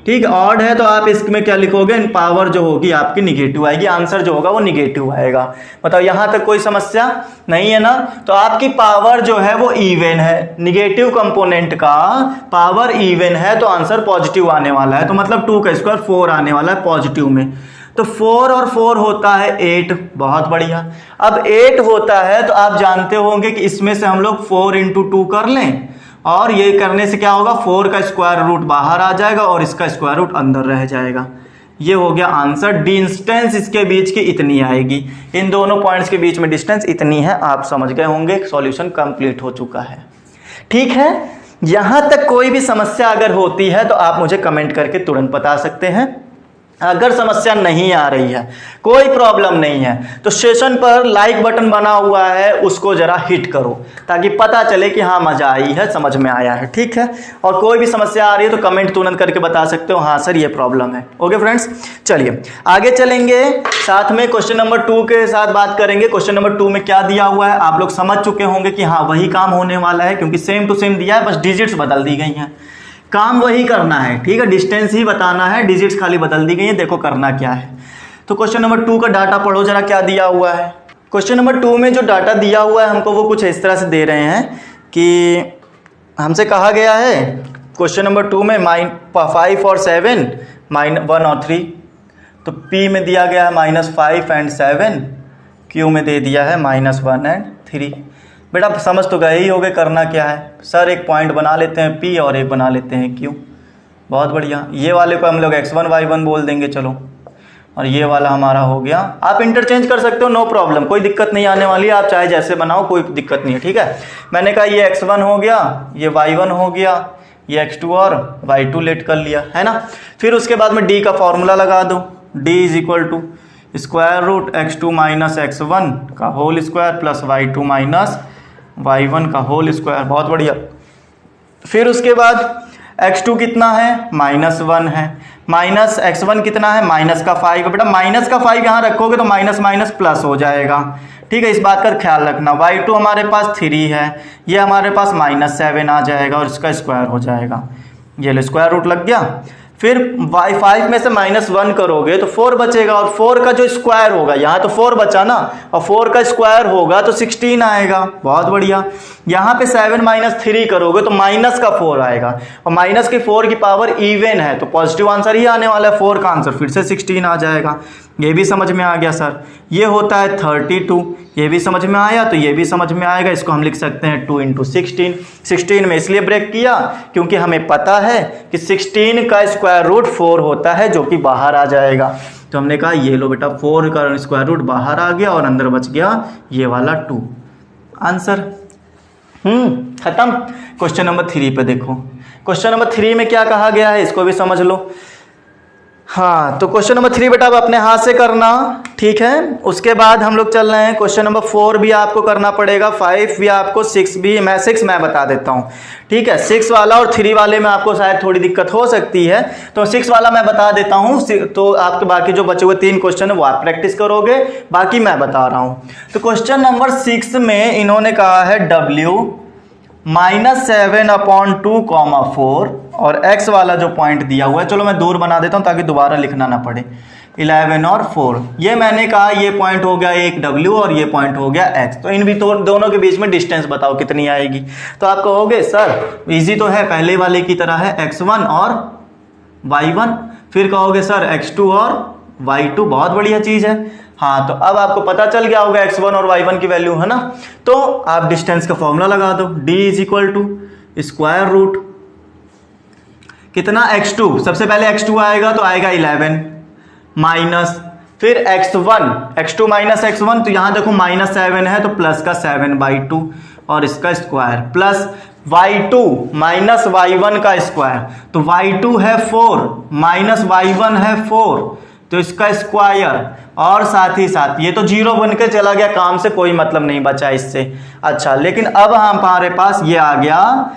ठीक है ऑड है, तो आप इसमें क्या लिखोगे, पावर जो होगी आपकी निगेटिव आएगी, आंसर जो होगा वो निगेटिव आएगा। बताओ यहाँ तक कोई समस्या नहीं है ना। तो आपकी पावर जो है वो इवन है, निगेटिव कंपोनेंट का पावर इवन है, तो आंसर पॉजिटिव आने वाला है। तो मतलब 2 का स्क्वायर 4 आने वाला है पॉजिटिव में। तो 4 और 4 होता है 8, बहुत बढ़िया। अब 8 होता है तो आप जानते होंगे कि इसमें से हम लोग 4 इंटू 2 कर लें, और ये करने से क्या होगा 4 का स्क्वायर रूट बाहर आ जाएगा और इसका स्क्वायर रूट अंदर रह जाएगा। ये हो गया आंसर। डिस्टेंस इसके बीच की इतनी आएगी, इन दोनों पॉइंट्स के बीच में डिस्टेंस इतनी है, आप समझ गए होंगे। सॉल्यूशन कंप्लीट हो चुका है, ठीक है। यहां तक कोई भी समस्या अगर होती है तो आप मुझे कमेंट करके तुरंत बता सकते हैं। अगर समस्या नहीं आ रही है, कोई प्रॉब्लम नहीं है, तो सेशन पर लाइक बटन बना हुआ है उसको जरा हिट करो ताकि पता चले कि हाँ मजा आई है, समझ में आया है, ठीक है। और कोई भी समस्या आ रही है तो कमेंट तुरंत करके बता सकते हो हाँ सर ये प्रॉब्लम है। ओके फ्रेंड्स, चलिए आगे चलेंगे, साथ में क्वेश्चन नंबर 2 के साथ बात करेंगे। क्वेश्चन नंबर 2 में क्या दिया हुआ है आप लोग समझ चुके होंगे कि हाँ वही काम होने वाला है, क्योंकि सेम टू सेम दिया है, बस डिजिट्स बदल दी गई हैं। काम वही करना है, ठीक है, डिस्टेंस ही बताना है, डिजिट्स खाली बदल दी गई है। देखो करना क्या है, तो क्वेश्चन नंबर 2 का डाटा पढ़ो जरा, क्या दिया हुआ है। क्वेश्चन नंबर 2 में जो डाटा दिया हुआ है हमको वो कुछ इस तरह से दे रहे हैं कि हमसे कहा गया है क्वेश्चन नंबर 2 में 5 और 7 -1 और 3, तो P में दिया गया है -5 एंड 7, Q में दे दिया है -1 एंड 3। बेटा समझ तो गए ही होगे करना क्या है। सर एक पॉइंट बना लेते हैं P और एक बना लेते हैं Q, बहुत बढ़िया। ये वाले को हम लोग x1 y1 बोल देंगे चलो, और ये वाला हमारा हो गया। आप इंटरचेंज कर सकते हो, नो प्रॉब्लम, कोई दिक्कत नहीं आने वाली है, आप चाहे जैसे बनाओ कोई दिक्कत नहीं है, ठीक है। मैंने कहा ये x1 हो गया, ये y1 हो गया, ये x2 और y2 लेट कर लिया है ना। फिर उसके बाद में d का फॉर्मूला लगा दो, d is equal to square root x2 minus x1 का whole square plus y2 minus y1 का होल स्क्वायर, बहुत बढ़िया। फिर उसके बाद x2 कितना है -1 है, माइनस x1 कितना है -5। बेटा -5 यहाँ रखोगे तो माइनस माइनस प्लस हो जाएगा, ठीक है, इस बात का ख्याल रखना। y2 हमारे पास 3 है, ये हमारे पास -7 आ जाएगा और इसका स्क्वायर हो जाएगा, ये लो स्क्वायर रूट लग गया। फिर y5 में से -1 करोगे तो 4 बचेगा, और 4 का जो स्क्वायर होगा, यहाँ तो 4 बचा ना, और 4 का स्क्वायर होगा तो 16 आएगा। बहुत बढ़िया। यहाँ पे 7 - 3 करोगे तो माइनस का 4 आएगा, और माइनस के 4 की पावर इवन है तो पॉजिटिव आंसर ही आने वाला है। 4 का आंसर फिर से 16 आ जाएगा। ये भी समझ में आ गया सर। ये होता है 32, ये भी समझ में आया तो ये भी समझ में आएगा। इसको हम लिख सकते हैं 2 × 16। 16 में इसलिए ब्रेक किया क्योंकि हमें पता है कि 16 का स्क्वायर रूट 4 होता है, जो कि बाहर आ जाएगा। तो हमने कहा ये लो बेटा 4 का स्क्वायर रूट बाहर आ गया और अंदर बच गया ये वाला 2 आंसर। खत्म। क्वेश्चन नंबर 3 पे देखो। क्वेश्चन नंबर 3 में क्या कहा गया है इसको भी समझ लो। हाँ, तो क्वेश्चन नंबर 3 बेटा आप अपने हाथ से करना, ठीक है। उसके बाद हम लोग चल रहे हैं क्वेश्चन नंबर 4 भी आपको करना पड़ेगा, 5 भी आपको, 6 भी। 6 मैं बता देता हूँ, ठीक है। 6 वाला और 3 वाले में आपको शायद थोड़ी दिक्कत हो सकती है, तो 6 वाला मैं बता देता हूँ। तो आपके बाकी जो बचे हुए 3 क्वेश्चन है वो आप प्रैक्टिस करोगे, बाकी मैं बता रहा हूँ। तो क्वेश्चन नंबर 6 में इन्होंने कहा है W -7/2, 4 और x वाला जो पॉइंट दिया हुआ है, चलो मैं दूर बना देता हूं ताकि दोबारा लिखना ना पड़े। 11 और 4, ये मैंने कहा ये पॉइंट हो गया एक W और ये पॉइंट हो गया x। तो इन भी दोनों के बीच में डिस्टेंस बताओ कितनी आएगी। तो आप कहोगे सर इजी तो है, पहले वाले की तरह है, x1 और y1। फिर कहोगे सर x2 और y2, बहुत बढ़िया चीज है। हाँ, तो अब आपको पता चल गया होगा x1 और y1 की वैल्यू, है ना। तो आप डिस्टेंस का फॉर्मूला लगा दो, d = स्क्वायर रूट कितना, x2। सबसे पहले x2 आएगा तो आएगा 11 माइनस, फिर x2 माइनस x1, तो यहां देखो -7 है तो प्लस का 7/2 और इसका square, plus y2 minus y1 का स्क्वायर, तो y2 है 4 माइनस y1 है 4 तो इसका स्क्वायर, और साथ ही साथ ये तो 0 बन के चला गया, काम से कोई मतलब नहीं बचा इससे। अच्छा, लेकिन अब हमारे पास ये आ गया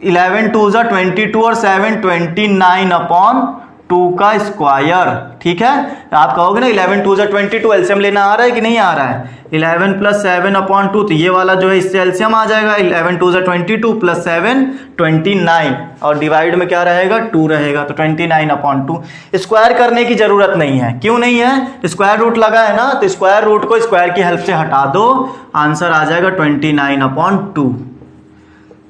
11 × 2 = 22 और 7 29/2 का स्क्वायर, ठीक है। आप कहोगे ना 11 × 2 = 22, एलसीएम लेना आ रहा है कि नहीं आ रहा है। 11 + 7/2, तो ये वाला जो है इससे एलसीएम आ जाएगा। 11 × 2 = 22 + 7 29, और डिवाइड में क्या रहेगा 2 रहेगा, तो 29/2। स्क्वायर करने की जरूरत नहीं है। क्यों नहीं है? स्क्वायर रूट लगा है ना, तो स्क्वायर रूट को स्क्वायर की हेल्प से हटा दो, आंसर आ जाएगा 29/2।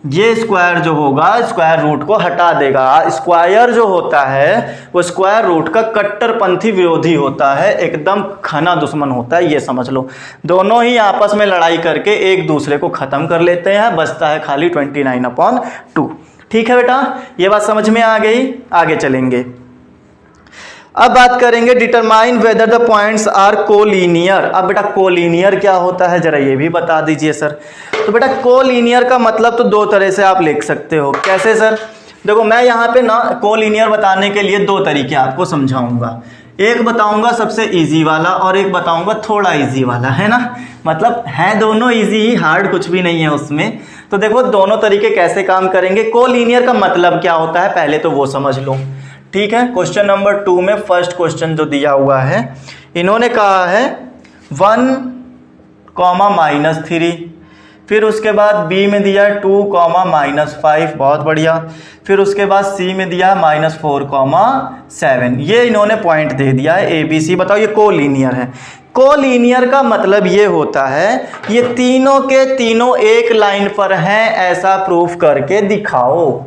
ये स्क्वायर जो होगा स्क्वायर रूट को हटा देगा। स्क्वायर जो होता है वो स्क्वायर रूट का कट्टरपंथी विरोधी होता है, एकदम घना दुश्मन होता है, ये समझ लो। दोनों ही आपस में लड़ाई करके एक दूसरे को खत्म कर लेते हैं, बचता है खाली 29/2। ठीक है बेटा, ये बात समझ में आ गई। आगे चलेंगे, अब बात करेंगे determine whether the points are collinear. अब बेटा कोलिनियर क्या होता है जरा ये भी बता दीजिए सर। तो बेटा कोलिनियर का मतलब तो 2 तरह से आप लिख सकते हो। कैसे सर? देखो मैं यहाँ पे ना कोलिनियर बताने के लिए 2 तरीके आपको समझाऊंगा। एक बताऊंगा सबसे इजी वाला और एक बताऊंगा थोड़ा इजी वाला, है ना। मतलब है दोनों इजी ही, हार्ड कुछ भी नहीं है उसमें। तो देखो दोनों तरीके कैसे काम करेंगे। कोलिनियर का मतलब क्या होता है पहले तो वो समझ लो, ठीक है। क्वेश्चन नंबर 2 में फर्स्ट क्वेश्चन जो दिया हुआ है, इन्होंने कहा है 1, -3, फिर उसके बाद बी में दिया 2, -5, बहुत बढ़िया। फिर उसके बाद सी में दिया -4, 7। ये इन्होंने पॉइंट दे दिया है ए बी सी। बताओ ये कोलिनियर है। कोलिनियर का मतलब ये होता है ये तीनों के तीनों एक लाइन पर हैं, ऐसा प्रूफ करके दिखाओ।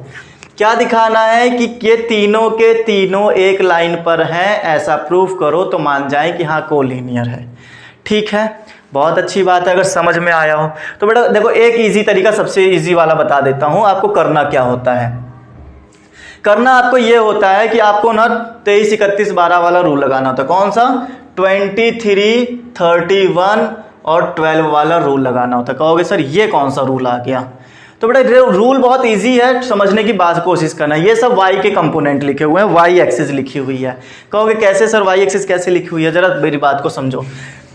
क्या दिखाना है कि ये तीनों के तीनों एक लाइन पर हैं, ऐसा प्रूफ करो तो मान जाए कि हाँ कोलिनियर है। ठीक है, बहुत अच्छी बात है अगर समझ में आया हो। तो बेटा देखो एक इजी तरीका, सबसे इजी वाला बता देता हूं आपको। करना क्या होता है, करना आपको ये होता है कि आपको ना 23, 31, 12 वाला रूल लगाना होता है। कौन सा? 23, 31 और 12 वाला रूल लगाना होता है। कहोगे सर ये कौन सा रूल आ गया? तो बेटा रूल बहुत इजी है, समझने की बात कोशिश करना। ये सब y के कंपोनेंट लिखे हुए हैं, y एक्सिस लिखी हुई है। कहोगे कैसे सर y एक्सिस कैसे लिखी हुई है, जरा मेरी बात को समझो।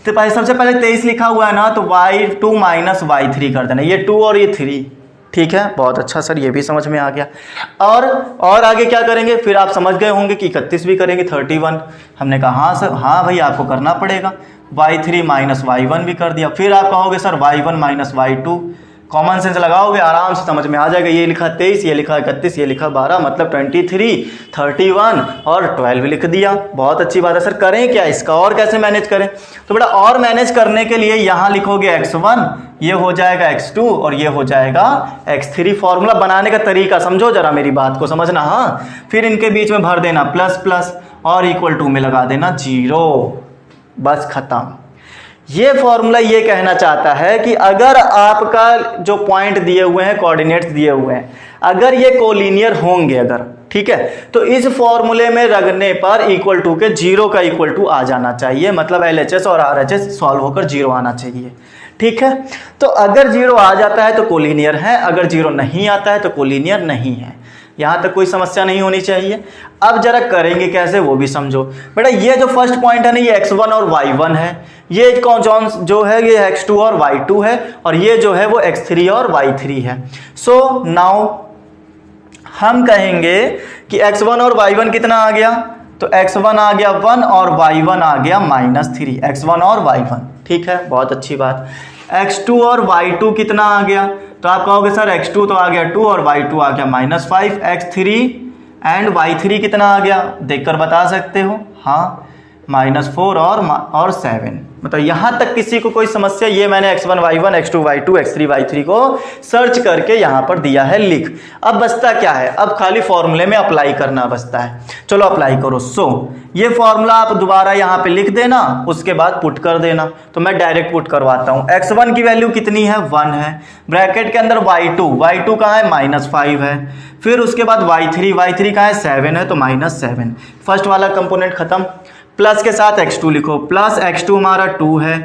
तो भाई सबसे पहले 23 लिखा हुआ है ना, तो y2 माइनस y3 कर देना। ये 2 और ये 3, ठीक है, बहुत अच्छा सर, ये भी समझ में आ गया। और आगे क्या करेंगे, फिर आप समझ गए होंगे कि 31 भी करेंगे, 31। हमने कहा हाँ सर, हाँ भाई आपको करना पड़ेगा। y3 माइनस y1 भी कर दिया। फिर आप कहोगे sir y1 minus y2, common sense लगाओगे आराम से समझ में आ जाएगा। ये लिखा 23, ये लिखा 31, ये लिखा 12, मतलब 23, 31 और 12 लिख दिया। बहुत अच्छी बात है सर, करें क्या इसका और कैसे मैनेज करें? तो बेटा और मैनेज करने के लिए यहाँ लिखोगे x1, ये हो जाएगा x2 और ये हो जाएगा x3। फॉर्मूला बनाने का तरीका समझो जरा, मेरी बात को समझना। हाँ, फिर इनके बीच में भर देना प्लस प्लस और इक्वल टू में लगा देना 0, बस खत्म। ये फॉर्मूला ये कहना चाहता है कि अगर आपका जो पॉइंट दिए हुए हैं, कोऑर्डिनेट्स दिए हुए हैं, अगर ये कोलिनियर होंगे अगर, ठीक है, तो इस फॉर्मूले में रखने पर इक्वल टू के 0 का इक्वल टू आ जाना चाहिए, मतलब LHS और RHS सॉल्व होकर 0 आना चाहिए। ठीक है, तो अगर 0 आ जाता है तो कोलिनियर है, अगर 0 नहीं आता है तो कोलिनियर नहीं है। यहाँ तक कोई समस्या नहीं होनी चाहिए। अब जरा करेंगे कैसे वो भी समझो। बेटा ये जो फर्स्ट पॉइंट है ना, ये x1 और y1 है, ये कौन जो है ये x2 और y2 है, और ये जो है वो x3 और y3 है। सो नाउ हम कहेंगे कि x1 और y1 कितना आ गया, तो x1 आ गया 1 और y1 आ गया -3, x1 और y1। ठीक है, बहुत अच्छी बात। x2 और y2 कितना आ गया, तो आप कहोगे सर x2 तो आ गया 2 और y2 आ गया -5, x3 एंड y3 कितना आ गया, देखकर बता सकते हो। हाँ, -4 और 7। मतलब यहाँ तक किसी को कोई समस्या? ये मैंने x1 y1 x2 y2 x3 y3 को सर्च करके यहाँ पर दिया है लिख। अब बचता क्या है, अब खाली फॉर्मूले में अप्लाई करना बचता है। चलो अप्लाई करो। सो ये फॉर्मूला आप दोबारा यहाँ पे लिख देना, उसके बाद पुट कर देना। तो मैं डायरेक्ट पुट करवाता हूँ। x1 की वैल्यू कितनी है, 1 है, ब्रैकेट के अंदर y2 कहाँ है, -5 है, फिर उसके बाद y3 कहाँ है, 7 है, तो -7। फर्स्ट वाला कंपोनेंट खत्म। प्लस के साथ x2 लिखो, प्लस x2 हमारा 2 है,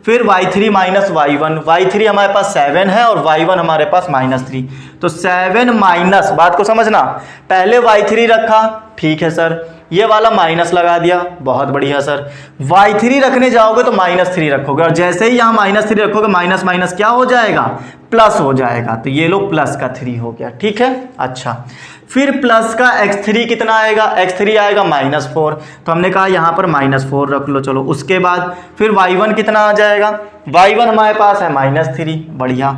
फिर y3 माइनस y3 हमारे पास 7 है और y1 हमारे पास -3, तो 7 माइनस, बात को समझना, पहले y3 रखा, ठीक है सर, ये वाला माइनस लगा दिया, बहुत बढ़िया सर। y3 रखने जाओगे तो -3 रखोगे, और जैसे ही यहाँ -3 रखोगे माइनस माइनस क्या हो जाएगा, प्लस हो जाएगा, तो ये लो प्लस का 3 हो गया। ठीक है, अच्छा, फिर प्लस का x3 कितना आएगा, x3 आएगा -4, तो हमने कहा यहाँ पर -4 रख लो। चलो उसके बाद फिर y1 कितना आ जाएगा, y1 हमारे पास है -3, बढ़िया,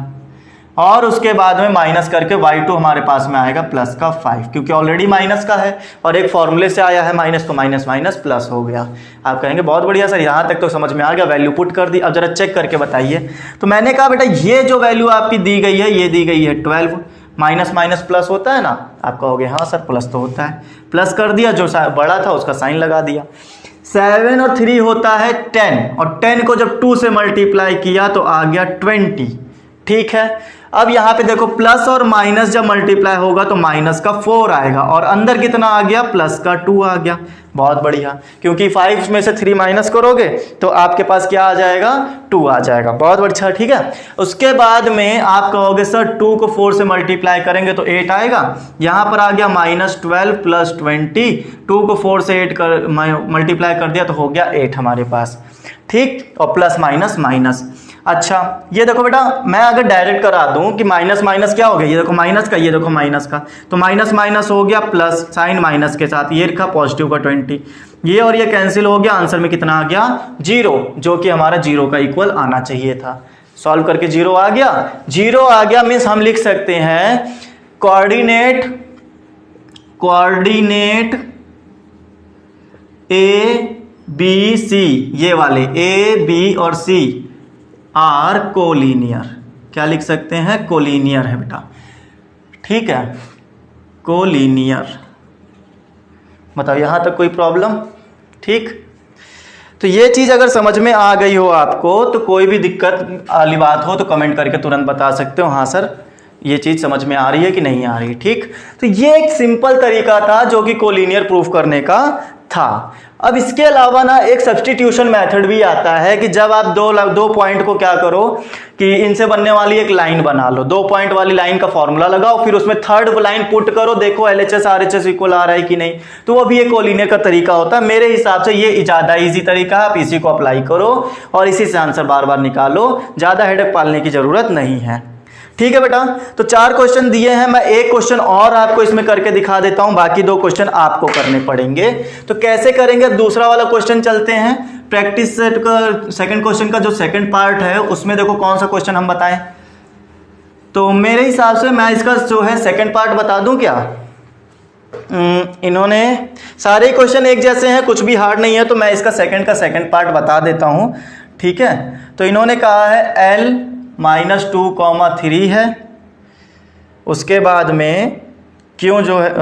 और उसके बाद में माइनस करके y2 हमारे पास में आएगा प्लस का 5, क्योंकि ऑलरेडी माइनस का है और एक फॉर्मूले से आया है माइनस, तो माइनस माइनस प्लस हो गया। आप कहेंगे बहुत बढ़िया सर, यहाँ तक तो समझ में आ गया, वैल्यू पुट कर दी। अब जरा चेक करके बताइए। तो मैंने कहा बेटा ये जो वैल्यू आपकी दी गई है, ये दी गई है 12, माइनस माइनस प्लस होता है ना, आप कहोगे हाँ सर प्लस तो होता है, प्लस कर दिया, जो बड़ा था उसका साइन लगा दिया। 7 और 3 होता है 10, और 10 को जब 2 से मल्टीप्लाई किया तो आ गया 20। ठीक है, अब यहाँ पे देखो प्लस और माइनस जब मल्टीप्लाई होगा तो माइनस का 4 आएगा, और अंदर कितना आ गया, प्लस का 2 आ गया। बहुत बढ़िया, क्योंकि 5 में से 3 माइनस करोगे तो आपके पास क्या आ जाएगा, 2 आ जाएगा। बहुत अच्छा, ठीक है। उसके बाद में आप कहोगे सर 2 को 4 से मल्टीप्लाई करेंगे तो 8 आएगा, यहाँ पर आ गया -12 प्लस 20, 2 को 4 से 8 कर मल्टीप्लाई कर दिया तो हो गया 8 हमारे पास। ठीक, और प्लस माइनस माइनस। अच्छा, ये देखो बेटा, मैं अगर डायरेक्ट करा दूं कि माइनस माइनस क्या हो गया, ये देखो माइनस का, ये देखो माइनस का, तो माइनस माइनस हो गया प्लस, साइन माइनस के साथ, ये लिखा पॉजिटिव का 20, ये और ये कैंसिल हो गया, आंसर में कितना आ गया, 0, जो कि हमारा 0 का इक्वल आना चाहिए था। सॉल्व करके 0 आ गया। 0 आ गया मीन्स हम लिख सकते हैं कोऑर्डिनेट ABC, ये वाले A, B और C आर कोलिनियर। क्या लिख सकते हैं, कोलिनियर है बेटा। ठीक है, कोलिनियर। बताओ यहाँ तक कोई प्रॉब्लम? ठीक, तो ये चीज़ अगर समझ में आ गई हो आपको, तो कोई भी दिक्कत वाली बात हो तो कमेंट करके तुरंत बता सकते हो, हाँ सर ये चीज़ समझ में आ रही है कि नहीं आ रही। ठीक, तो ये एक सिंपल तरीका था जो कि कोलिनियर प्रूफ करने का था। अब इसके अलावा ना एक सब्स्टिट्यूशन मेथड भी आता है कि जब आप दो पॉइंट को क्या करो कि इनसे बनने वाली एक लाइन बना लो, 2 पॉइंट वाली लाइन का फॉर्मूला लगाओ, फिर उसमें थर्ड लाइन पुट करो, देखो LHS RHS इक्वल आ रहा है कि नहीं, तो वो भी एक कोलिनियर का तरीका होता है। मेरे हिसाब से ये ज़्यादा ईजी तरीका है, आप इसी को अप्लाई करो और इसी से आंसर बार बार निकालो, ज़्यादा हेडेक पालने की ज़रूरत नहीं है। ठीक है बेटा, तो 4 क्वेश्चन दिए हैं, मैं एक क्वेश्चन और आपको इसमें करके दिखा देता हूं, बाकी 2 क्वेश्चन आपको करने पड़ेंगे। तो कैसे करेंगे, दूसरा वाला क्वेश्चन चलते हैं। प्रैक्टिस सेट का सेकंड क्वेश्चन का जो सेकंड पार्ट है उसमें देखो कौन सा क्वेश्चन हम बताएं। तो मेरे हिसाब से मैं इसका जो है सेकंड पार्ट बता दूं क्या? इन्होंने सारे क्वेश्चन एक जैसे हैं, कुछ भी हार्ड नहीं है, तो मैं इसका सेकंड पार्ट बता देता हूं, ठीक है। तो इन्होंने कहा है L-2,3 है, उसके बाद में Q जो है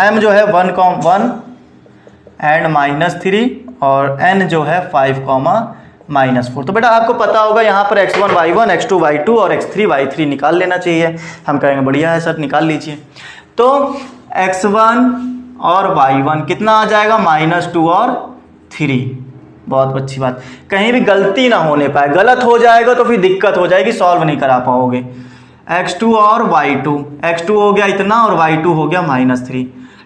M जो है 1 एंड -3 और N जो है 5, -4। तो बेटा आपको पता होगा यहाँ पर x1 y1, x2 y2 और x3 y3 निकाल लेना चाहिए। हम कहेंगे बढ़िया है सर, निकाल लीजिए। तो x1 और y1 कितना आ जाएगा? -2 और 3। बहुत अच्छी बात, कहीं भी गलती ना होने पाए, गलत हो जाएगा तो फिर दिक्कत हो जाएगी, सॉल्व नहीं करा पाओगे। x2 और y2, x2 हो गया इतना और y2 हो गया -3,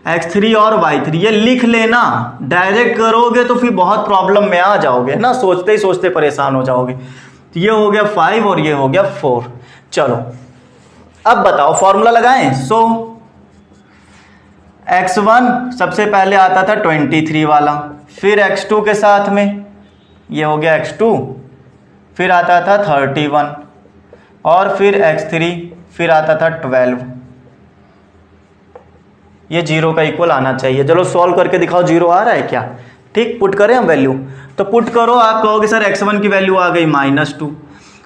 x3 और y3 ये लिख लेना। डायरेक्ट करोगे तो फिर बहुत प्रॉब्लम में आ जाओगे ना, सोचते ही सोचते परेशान हो जाओगे। तो ये हो गया 5 और ये हो गया 4। चलो अब बताओ फॉर्मूला लगाएं। सो x1 सबसे पहले आता था 23 वाला, फिर x2 के साथ में ये हो गया x2, फिर आता था 31 और फिर x3, फिर आता था 12। ये 0 का इक्वल आना चाहिए। चलो सॉल्व करके दिखाओ, 0 आ रहा है क्या? ठीक, पुट करें हम वैल्यू। तो पुट करो, आप कहोगे सर x1 की वैल्यू आ गई -2,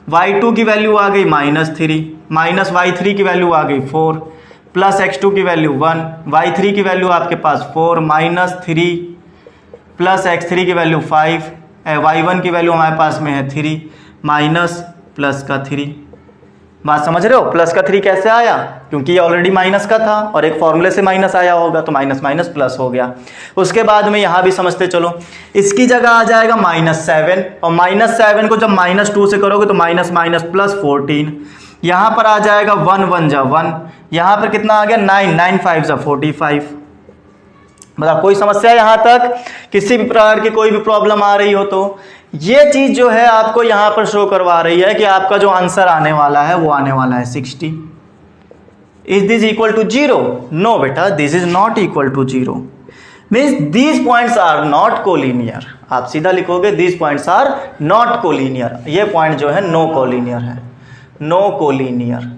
y2 की वैल्यू आ गई -3, -y3 की वैल्यू आ गई 4, प्लस x2 की वैल्यू 1, y3 की वैल्यू आपके पास 4, -3 प्लस x3 की वैल्यू 5, y1 की वैल्यू हमारे पास में है 3, माइनस प्लस का 3। बात समझ रहे हो? प्लस का 3 कैसे आया? क्योंकि ये ऑलरेडी माइनस का था और एक फॉर्मूले से माइनस आया होगा, तो माइनस माइनस प्लस हो गया। उसके बाद में यहाँ भी समझते चलो, इसकी जगह आ जाएगा -7 और -7 को जब -2 से करोगे तो माइनस माइनस प्लस 14। यहाँ पर आ जाएगा 1 1 जा 1, यहाँ पर कितना आ गया 9 9 5 जा 45। मतलब कोई समस्या यहाँ तक? किसी भी प्रकार की कोई भी प्रॉब्लम आ रही हो तो ये चीज जो है आपको यहाँ पर शो करवा रही है कि आपका जो आंसर आने वाला है वो आने वाला है 60। Is this equal to 0? No बेटा, this is not equal to 0। Means these points are not collinear. आप सीधा लिखोगे these points are not collinear. ये पॉइंट जो है नो कोलिनियर है, नो कोलिनियर।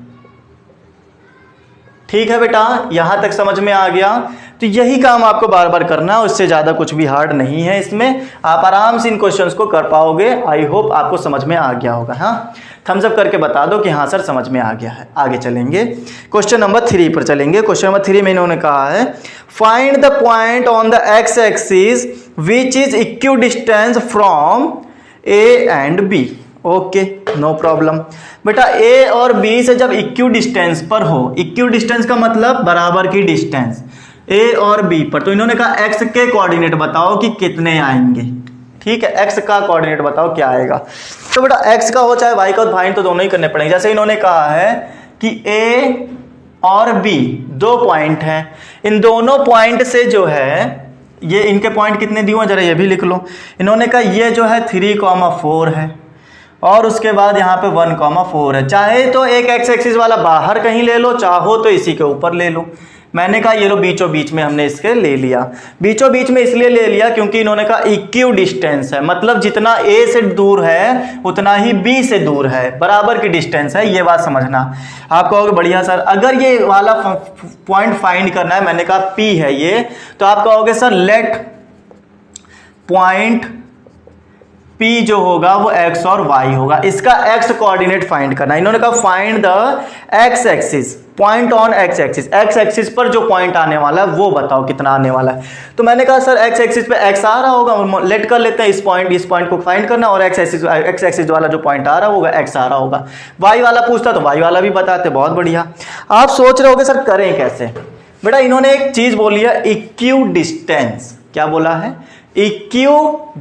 ठीक है बेटा, यहां तक समझ में आ गया? तो यही काम आपको बार बार करना है, उससे ज्यादा कुछ भी हार्ड नहीं है इसमें। आप आराम से इन क्वेश्चंस को कर पाओगे। आई होप आपको समझ में आ गया होगा। हाँ, थम्स अप करके बता दो कि हाँ सर समझ में आ गया है। आगे चलेंगे, क्वेश्चन नंबर 3 पर चलेंगे। क्वेश्चन नंबर 3 में इन्होंने कहा है find the point on the x axis which is equidistant from A and B. Okay, no problem. बेटा ए और बी से जब इक्वी डिस्टेंस पर हो, इक्वी डिस्टेंस का मतलब बराबर की डिस्टेंस, ए और बी पर, तो इन्होंने कहा एक्स के कोऑर्डिनेट बताओ कि कितने आएंगे। ठीक है, एक्स का कोऑर्डिनेट बताओ क्या आएगा। तो बेटा एक्स का हो चाहे वाई का हो, फाइंड तो दोनों ही करने पड़ेंगे। जैसे इन्होंने कहा है कि ए और बी 2 पॉइंट हैं, इन दोनों पॉइंट से जो है ये इनके पॉइंट कितने दिए हैं जरा ये भी लिख लो। इन्होंने कहा ये जो है 3,4 है और उसके बाद यहाँ पे 1,4 है। चाहे तो एक एक्स एक्सिस वाला बाहर कहीं ले लो, चाहो तो इसी के ऊपर ले लो। मैंने कहा ये लो बीचों बीच में हमने इसके ले लिया। बीचों बीच में इसलिए ले लिया क्योंकि इन्होंने कहा इक्वी डिस्टेंस है, मतलब जितना ए से दूर है उतना ही बी से दूर है, बराबर की डिस्टेंस है। ये बात समझना। आप कहोगे बढ़िया सर, अगर ये वाला पॉइंट फाइंड करना है, मैंने कहा पी है ये, तो आप कहोगे सर लेट पॉइंट P जो होगा वो x और y होगा। इसका x कोऑर्डिनेट फाइंड करना है। इन्होंने कहा find the x axis, point on x axis, x axis पर जो पॉइंट आने वाला है वो बताओ कितना आने वाला है। तो मैंने कहा सर x एक्सिस पे x आ रहा होगा, लेट कर लेते हैं इस पॉइंट को फाइंड करना, और x एक्सिस वाला जो पॉइंट आ रहा होगा x आ रहा होगा। y वाला पूछता तो y वाला भी बताते, बहुत बढ़िया। आप सोच रहे होगे सर करें कैसे। बेटा इन्होंने एक चीज बोली है इक्वी डिस्टेंस। क्या बोला है? इक्वी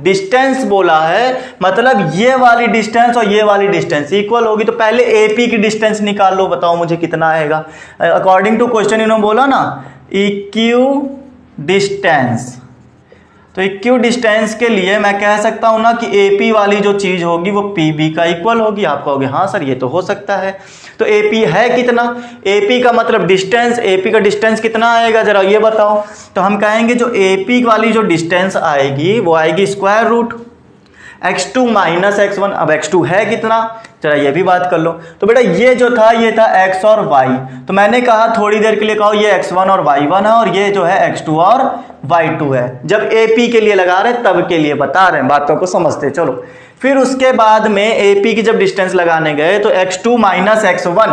डिस्टेंस बोला है, मतलब ये वाली डिस्टेंस और ये वाली डिस्टेंस इक्वल होगी। तो पहले एपी की डिस्टेंस निकाल लो, बताओ मुझे कितना आएगा। अकॉर्डिंग टू क्वेश्चन इन्होंने बोला ना इक्वी डिस्टेंस, तो इक्वी डिस्टेंस के लिए मैं कह सकता हूं ना कि एपी वाली जो चीज होगी वो पीबी का इक्वल होगी। आप कहोगे हाँ सर ये तो हो सकता है। तो एपी है कितना? एपी का मतलब डिस्टेंस, एपी का डिस्टेंस कितना आएगा जरा ये बताओ। तो हम कहेंगे जो एपी वाली जो डिस्टेंस आएगी वो आएगी square root x2 minus x1, अब x2 है कितना, जरा ये भी बात कर लो। तो बेटा ये जो था ये था x और y, तो मैंने कहा थोड़ी देर के लिए कहो ये x1 और y1 है और ये जो है x2 और y2 है। जब AP के लिए लगा रहे तब के लिए बता रहे हैं, बातों को समझते चलो। फिर उसके बाद में AP की जब डिस्टेंस लगाने गए तो x2 माइनस x1,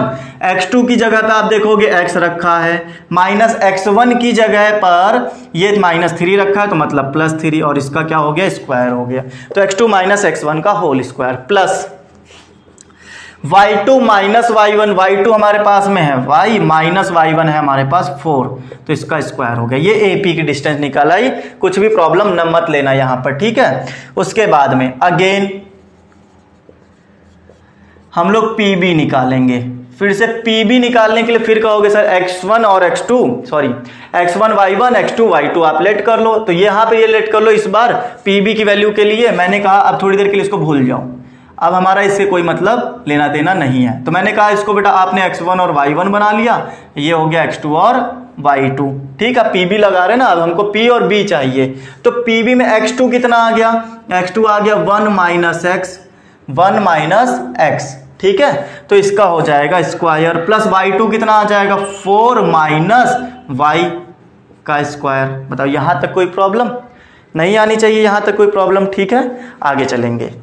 x2 की जगह पे आप देखोगे x रखा है, माइनस x1 की जगह पर ये -3 रखा है तो मतलब +3, और इसका क्या हो गया, स्क्वायर हो गया। तो x2 माइनस x1 का whole square plus y2 minus y1, y2 हमारे पास में है y माइनस y1 है हमारे पास 4, तो इसका स्क्वायर हो गया। ये AP की डिस्टेंस निकाल आई, कुछ भी प्रॉब्लम न मत लेना यहाँ पर, ठीक है। उसके बाद में अगेन हम लोग PB निकालेंगे, फिर से PB निकालने के लिए फिर कहोगे सर x1 और x2 sorry x1 y1 x2 y2 आप लेट कर लो, तो यहाँ पे ये लेट कर लो इस बार PB की वैल्यू के लिए। मैंने कहा अब थोड़ी देर के लिए इसको भूल जाओ, अब हमारा इससे कोई मतलब लेना देना नहीं है। तो मैंने कहा इसको बेटा आपने x1 और y1 बना लिया, ये हो गया x2 और y2, ठीक है। PB लगा रहे ना, अब हमको P और B चाहिए, तो PB में x2 कितना आ गया, x2 आ गया 1 माइनस x, ठीक है। तो इसका हो जाएगा स्क्वायर प्लस y2 कितना आ जाएगा 4 माइनस y का स्क्वायर। बताओ यहाँ तक कोई प्रॉब्लम नहीं आनी चाहिए, यहाँ तक कोई प्रॉब्लम, ठीक है। आगे चलेंगे।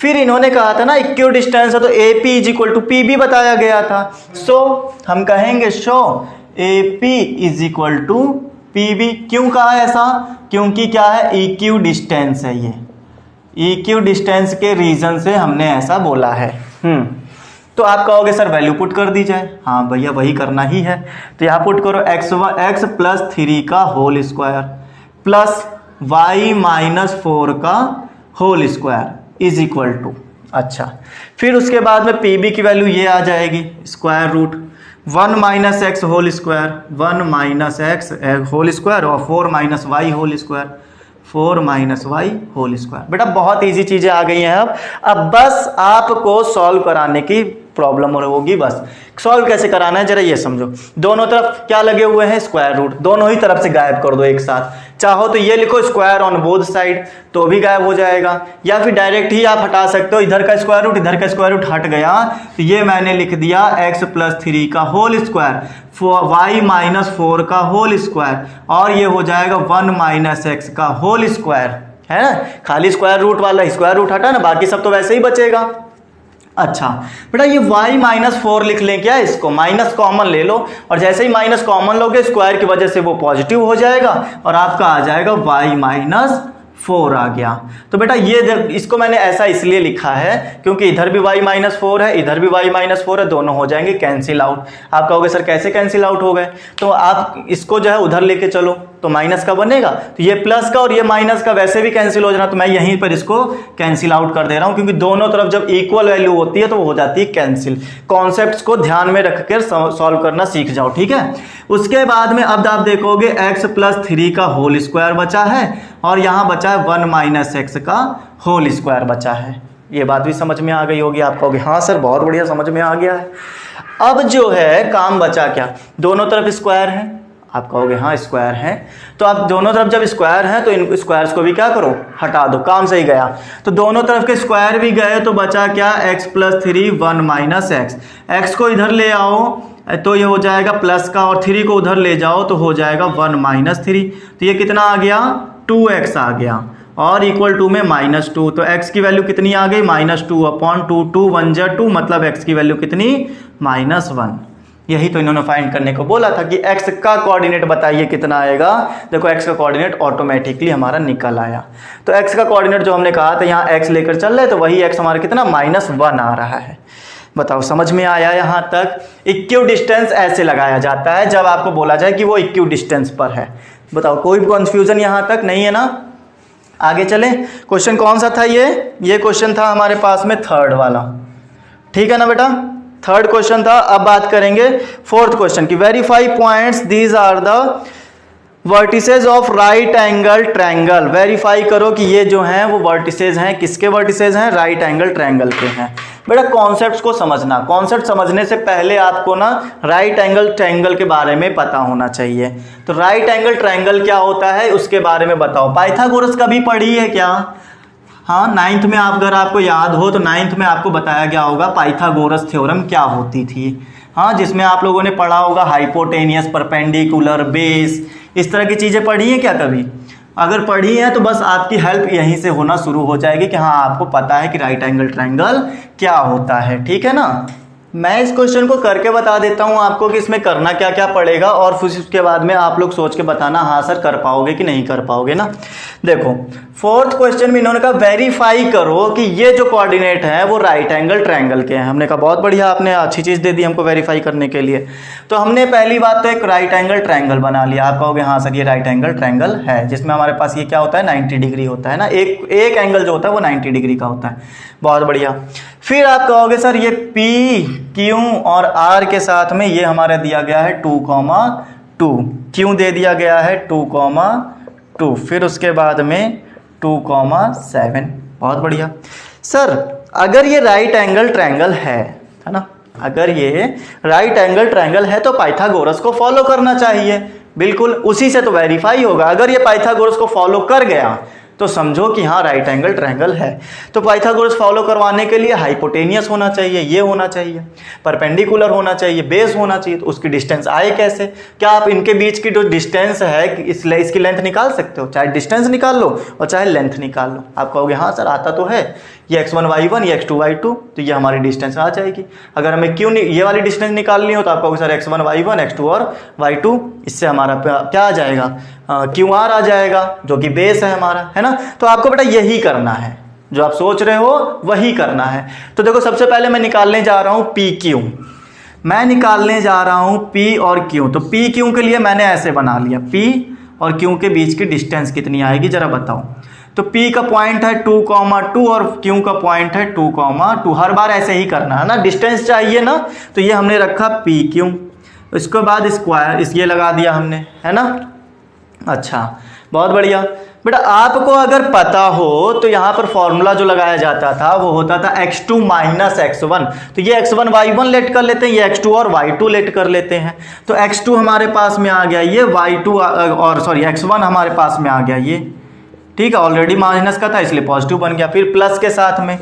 फिर इन्होंने कहा था ना इक्वल डिस्टेंस है तो AP is equal to PB बताया गया था, सो हम कहेंगे show AP is equal to PB। क्यों कहा ऐसा, क्योंकि क्या है इक्वल डिस्टेंस है, ये इक्वल डिस्टेंस के रीजन से हमने ऐसा बोला है। तो आप कहोगे सर वैल्यू पुट कर दी जाए, हाँ भैया वही करना ही है। तो यहाँ पुट करो x प्लस 3 का whole square plus y minus 4 का whole square is equal to, अच्छा फिर उसके बाद में PB की वैल्यू ये आ जाएगी square root 1 minus x whole square, 1 minus x whole square और 4 minus y whole square, 4 minus y whole square. बेटा बहुत इजी चीजें आ गई हैं। अब बस आपको सॉल्व कराने की प्रॉब्लम होगी, बस सॉल्व कैसे कराना है जरा ये समझो। दोनों तरफ क्या लगे हुए हैं, स्क्वायर रूट, दोनों ही तरफ से गायब कर दो एक साथ। चाहो तो ये लिखो स्क्वायर ऑन बोथ साइड तो भी गायब हो जाएगा, या फिर डायरेक्ट ही आप हटा सकते हो, इधर का स्क्वायर रूट इधर का स्क्वायर रूट हट गया तो ये मैंने लिख दिया x प्लस 3 का होल स्क्वायर, y माइनस 4 का होल स्क्वायर, और ये हो जाएगा 1 माइनस एक्स का होल स्क्वायर, है ना। खाली स्क्वायर रूट वाला स्क्वायर रूट हटा ना, बाकी सब तो वैसे ही बचेगा। अच्छा बेटा ये y माइनस 4 लिख लें क्या, इसको माइनस कॉमन ले लो, और जैसे ही माइनस कॉमन लोगे स्क्वायर की वजह से वो पॉजिटिव हो जाएगा और आपका आ जाएगा y माइनस 4 आ गया। तो बेटा ये इसको मैंने ऐसा इसलिए लिखा है क्योंकि इधर भी y माइनस 4 है, इधर भी y माइनस 4 है, दोनों हो जाएंगे कैंसिल आउट। आप कहोगे सर कैसे कैंसिल आउट हो गए, तो आप इसको जो है उधर लेके चलो तो माइनस का बनेगा, तो ये प्लस का और ये माइनस का वैसे भी कैंसिल हो जाना, तो मैं यहीं पर इसको कैंसिल आउट कर दे रहा हूं क्योंकि दोनों तरफ जब इक्वल वैल्यू होती है तो वो हो जाती है कैंसिल। कॉन्सेप्ट्स को ध्यान में रखकर सॉल्व करना सीख जाओ, ठीक है। उसके बाद में अब आप देखोगे x प्लस 3 का होल स्क्वायर बचा है और यहाँ बचा है 1 माइनस एक्स का होल स्क्वायर बचा है। ये बात भी समझ में आ गई होगी, आप कहोगे हाँ सर बहुत बढ़िया समझ में आ गया है। अब जो है काम बचा क्या, दोनों तरफ स्क्वायर है, आप कहोगे हाँ स्क्वायर है, तो आप दोनों तरफ जब स्क्वायर है तो इन स्क्वायर्स को भी क्या करो हटा दो, काम सही गया। तो दोनों तरफ के स्क्वायर भी गए तो बचा क्या x plus 3 1 minus x, x को इधर ले आओ तो ये हो जाएगा प्लस का, और 3 को उधर ले जाओ तो हो जाएगा 1 माइनस 3, तो ये कितना आ गया 2x आ गया, और इक्वल टू में -2, तो x की वैल्यू कितनी आ गई -2 अपॉन 2, 2 1 जा 2 मतलब x की वैल्यू कितनी -1। यही तो इन्होंने फाइंड करने को बोला था कि x का कोऑर्डिनेट बताइए कितना आएगा। देखो x का कोऑर्डिनेट ऑटोमेटिकली हमारा निकल आया। तो x का कोऑर्डिनेट जो हमने कहा था यहाँ x लेकर चल रहे तो वही x हमारा कितना -1 आ रहा है। बताओ समझ में आया यहाँ तक। इक्वल डिस्टेंस ऐसे लगाया जाता है जब आपको बोला जाए कि वो इक्वल डिस्टेंस पर है। बताओ कोई भी कंफ्यूजन यहाँ तक नहीं है ना। आगे चले, क्वेश्चन कौन सा था ये क्वेश्चन था हमारे पास में थर्ड वाला, ठीक है ना बेटा, थर्ड क्वेश्चन था। अब बात करेंगे फोर्थ क्वेश्चन की। Verify points these are the vertices of right angle triangle. Verify करो कि ये जो हैं वो वर्टिसेज हैं, किसके वर्टिसेज हैं, राइट एंगल ट्रायंगल के हैं। बेटा कॉन्सेप्ट्स को समझना, कॉन्सेप्ट समझने से पहले आपको ना राइट एंगल ट्रायंगल के बारे में पता होना चाहिए। तो राइट एंगल ट्रायंगल क्या होता है उसके बारे में बताओ। पाइथागोरस कभी पढ़ी है क्या, हाँ, नाइन्थ में आप अगर आपको याद हो तो नाइन्थ में आपको बताया गया होगा पाइथागोरस थ्योरम क्या होती थी। हाँ, जिसमें आप लोगों ने पढ़ा होगा हाइपोटेनियस, परपेंडिकुलर, बेस, इस तरह की चीज़ें पढ़ी हैं क्या कभी? अगर पढ़ी है तो बस आपकी हेल्प यहीं से होना शुरू हो जाएगी कि हाँ आपको पता है कि राइट एंगल ट्रायंगल क्या होता है। ठीक है ना। मैं इस क्वेश्चन को करके बता देता हूँ आपको कि इसमें करना क्या क्या पड़ेगा, और फिर उसके बाद में आप लोग सोच के बताना हाँ सर कर पाओगे कि नहीं कर पाओगे ना। देखो, फोर्थ क्वेश्चन में इन्होंने कहा वेरीफाई करो कि ये जो कोऑर्डिनेट है वो राइट एंगल ट्रायंगल के हैं। हमने कहा बहुत बढ़िया, आपने अच्छी चीज़ दे दी हमको वेरीफाई करने के लिए। तो हमने पहली बात तो एक राइट एंगल ट्रायंगल बना लिया। आप कहोगे हाँ सर ये राइट एंगल ट्रायंगल है, जिसमें हमारे पास ये क्या होता है 90 डिग्री होता है ना, एक एंगल जो होता है वो 90 डिग्री का होता है। बहुत बढ़िया। फिर आप कहोगे सर ये P, Q और R के साथ में ये हमारा दिया गया है 2,2, क्यों दे दिया गया है 2,2, फिर उसके बाद में 2,7। बहुत बढ़िया। सर अगर ये राइट एंगल ट्रायंगल है ना, अगर ये राइट एंगल ट्रायंगल है तो पाइथागोरस को फॉलो करना चाहिए। बिल्कुल, उसी से तो वेरीफाई होगा। अगर ये पाइथागोरस को फॉलो कर गया तो समझो कि हाँ राइट एंगल ट्रायंगल है। तो पाइथागोरस फॉलो करवाने के लिए हाइपोटेनियस होना चाहिए, ये होना चाहिए, परपेंडिकुलर होना चाहिए, बेस होना चाहिए। तो उसकी डिस्टेंस आए कैसे? क्या आप इनके बीच की जो डिस्टेंस है इसकी लेंथ निकाल सकते हो? चाहे डिस्टेंस निकाल लो और चाहे लेंथ निकाल लो। आप कहोगे हाँ सर आता तो है, ये x1 y1 ये x2 y2, तो ये हमारी डिस्टेंस आ जाएगी। अगर हमें क्यों ये वाली डिस्टेंस निकालनी हो तो आप कहोगे सर x1 y1 x2 और y2, इससे हमारा क्या आ जाएगा QR आ जाएगा, जो कि बेस है हमारा, है ना। तो आपको बेटा यही करना है, जो आप सोच रहे हो वही करना है। तो देखो सबसे पहले मैं निकालने जा रहा हूँ PQ, मैं निकालने जा रहा हूँ P और Q। तो PQ के लिए मैंने ऐसे बना लिया, P और Q के बीच की डिस्टेंस कितनी आएगी जरा बताओ। तो P का पॉइंट है 2,2 और Q का पॉइंट है 2,2। हर बार ऐसे ही करना है ना, डिस्टेंस चाहिए ना। तो ये हमने रखा PQ, इसके बाद स्क्वायर इस ये लगा दिया हमने, है ना। अच्छा बहुत बढ़िया। बेटा आपको अगर पता हो तो यहाँ पर फॉर्मूला जो लगाया जाता था वो होता था x2 माइनस x1। तो ये x1 y1 लेट कर लेते हैं, ये x2 और y2 लेट कर लेते हैं। तो x2 हमारे पास में आ गया, ये y2 और सॉरी x1 हमारे पास में आ गया ये, ठीक है। ऑलरेडी माइनस का था इसलिए पॉजिटिव बन गया। फिर प्लस के साथ में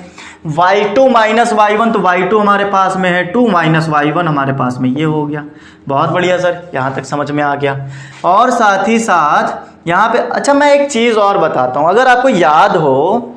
y2 माइनस y1, तो y2 हमारे पास में है 2 माइनस y1 हमारे पास में ये हो गया। बहुत बढ़िया सर, यहाँ तक समझ में आ गया। और साथ ही साथ यहाँ पे अच्छा मैं एक चीज़ और बताता हूँ, अगर आपको याद हो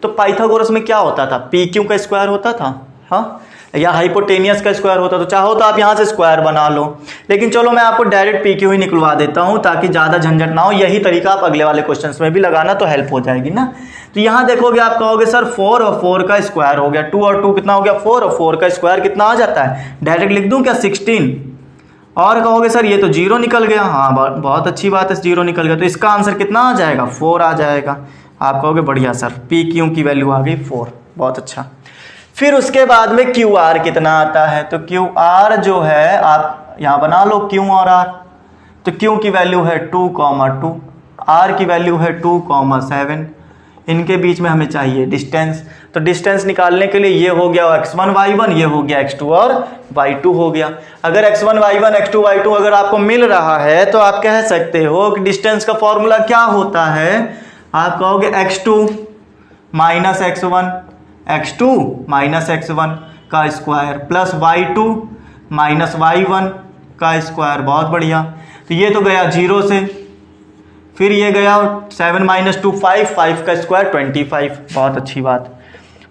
तो पाइथागोरस में क्या होता था, PQ का स्क्वायर होता था, हाँ, या हाइपोटेनियस का स्क्वायर होता। तो चाहो तो आप यहाँ से स्क्वायर बना लो, लेकिन चलो मैं आपको डायरेक्ट PQ ही निकलवा देता हूँ ताकि ज़्यादा झंझट ना हो। यही तरीका आप अगले वाले क्वेश्चंस में भी लगाना तो हेल्प हो जाएगी ना। तो यहाँ देखोगे आप कहोगे सर 4 और 4 का स्क्वायर हो गया, 2 और 2 कितना हो गया 4 और 4 का स्क्वायर कितना आ जाता है, डायरेक्ट लिख दूँ क्या 16। और कहोगे सर ये तो जीरो निकल गया, हाँ बहुत अच्छी बात है, जीरो निकल गया। तो इसका आंसर कितना आ जाएगा 4 आ जाएगा। आप कहोगे बढ़िया सर, PQ की वैल्यू आ गई 4, बहुत अच्छा। फिर उसके बाद में QR कितना आता है, तो QR जो है आप यहाँ बना लो Q और R। तो Q की वैल्यू है 2,2, R की वैल्यू है 2,7। इनके बीच में हमें चाहिए डिस्टेंस। तो डिस्टेंस निकालने के लिए ये हो गया x1 y1, ये हो गया x2 और y2 हो गया। अगर x1 y1 x2 y2 अगर आपको मिल रहा है तो आप कह सकते हो कि डिस्टेंस का फॉर्मूला क्या होता है। आप कहोगे x2 minus x1, x2 minus x1 का square plus y2 minus y1 का स्क्वायर। बहुत बढ़िया। तो ये तो गया 0 से, फिर ये गया 7 माइनस 2 5, 5 का स्क्वायर 25। बहुत अच्छी बात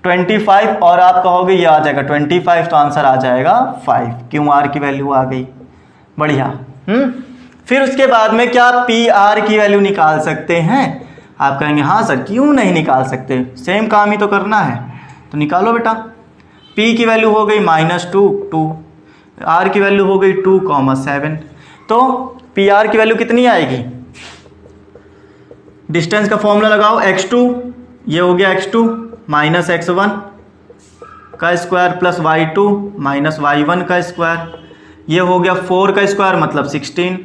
25। और आप कहोगे ये आ जाएगा 25, तो आंसर आ जाएगा 5। QR की वैल्यू आ गई, बढ़िया। फिर उसके बाद में क्या PR की वैल्यू निकाल सकते हैं? आप कहेंगे हाँ सर क्यों नहीं निकाल सकते, सेम काम ही तो करना है। तो निकालो बेटा। P की वैल्यू हो गई -2, R की वैल्यू हो गई 2,7। तो PR की वैल्यू कितनी आएगी, डिस्टेंस का फॉर्मूला लगाओ, x2 ये हो गया x2 माइनस x1 का square plus y2 minus y1 का स्क्वायर, ये हो गया 4 का स्क्वायर मतलब 16।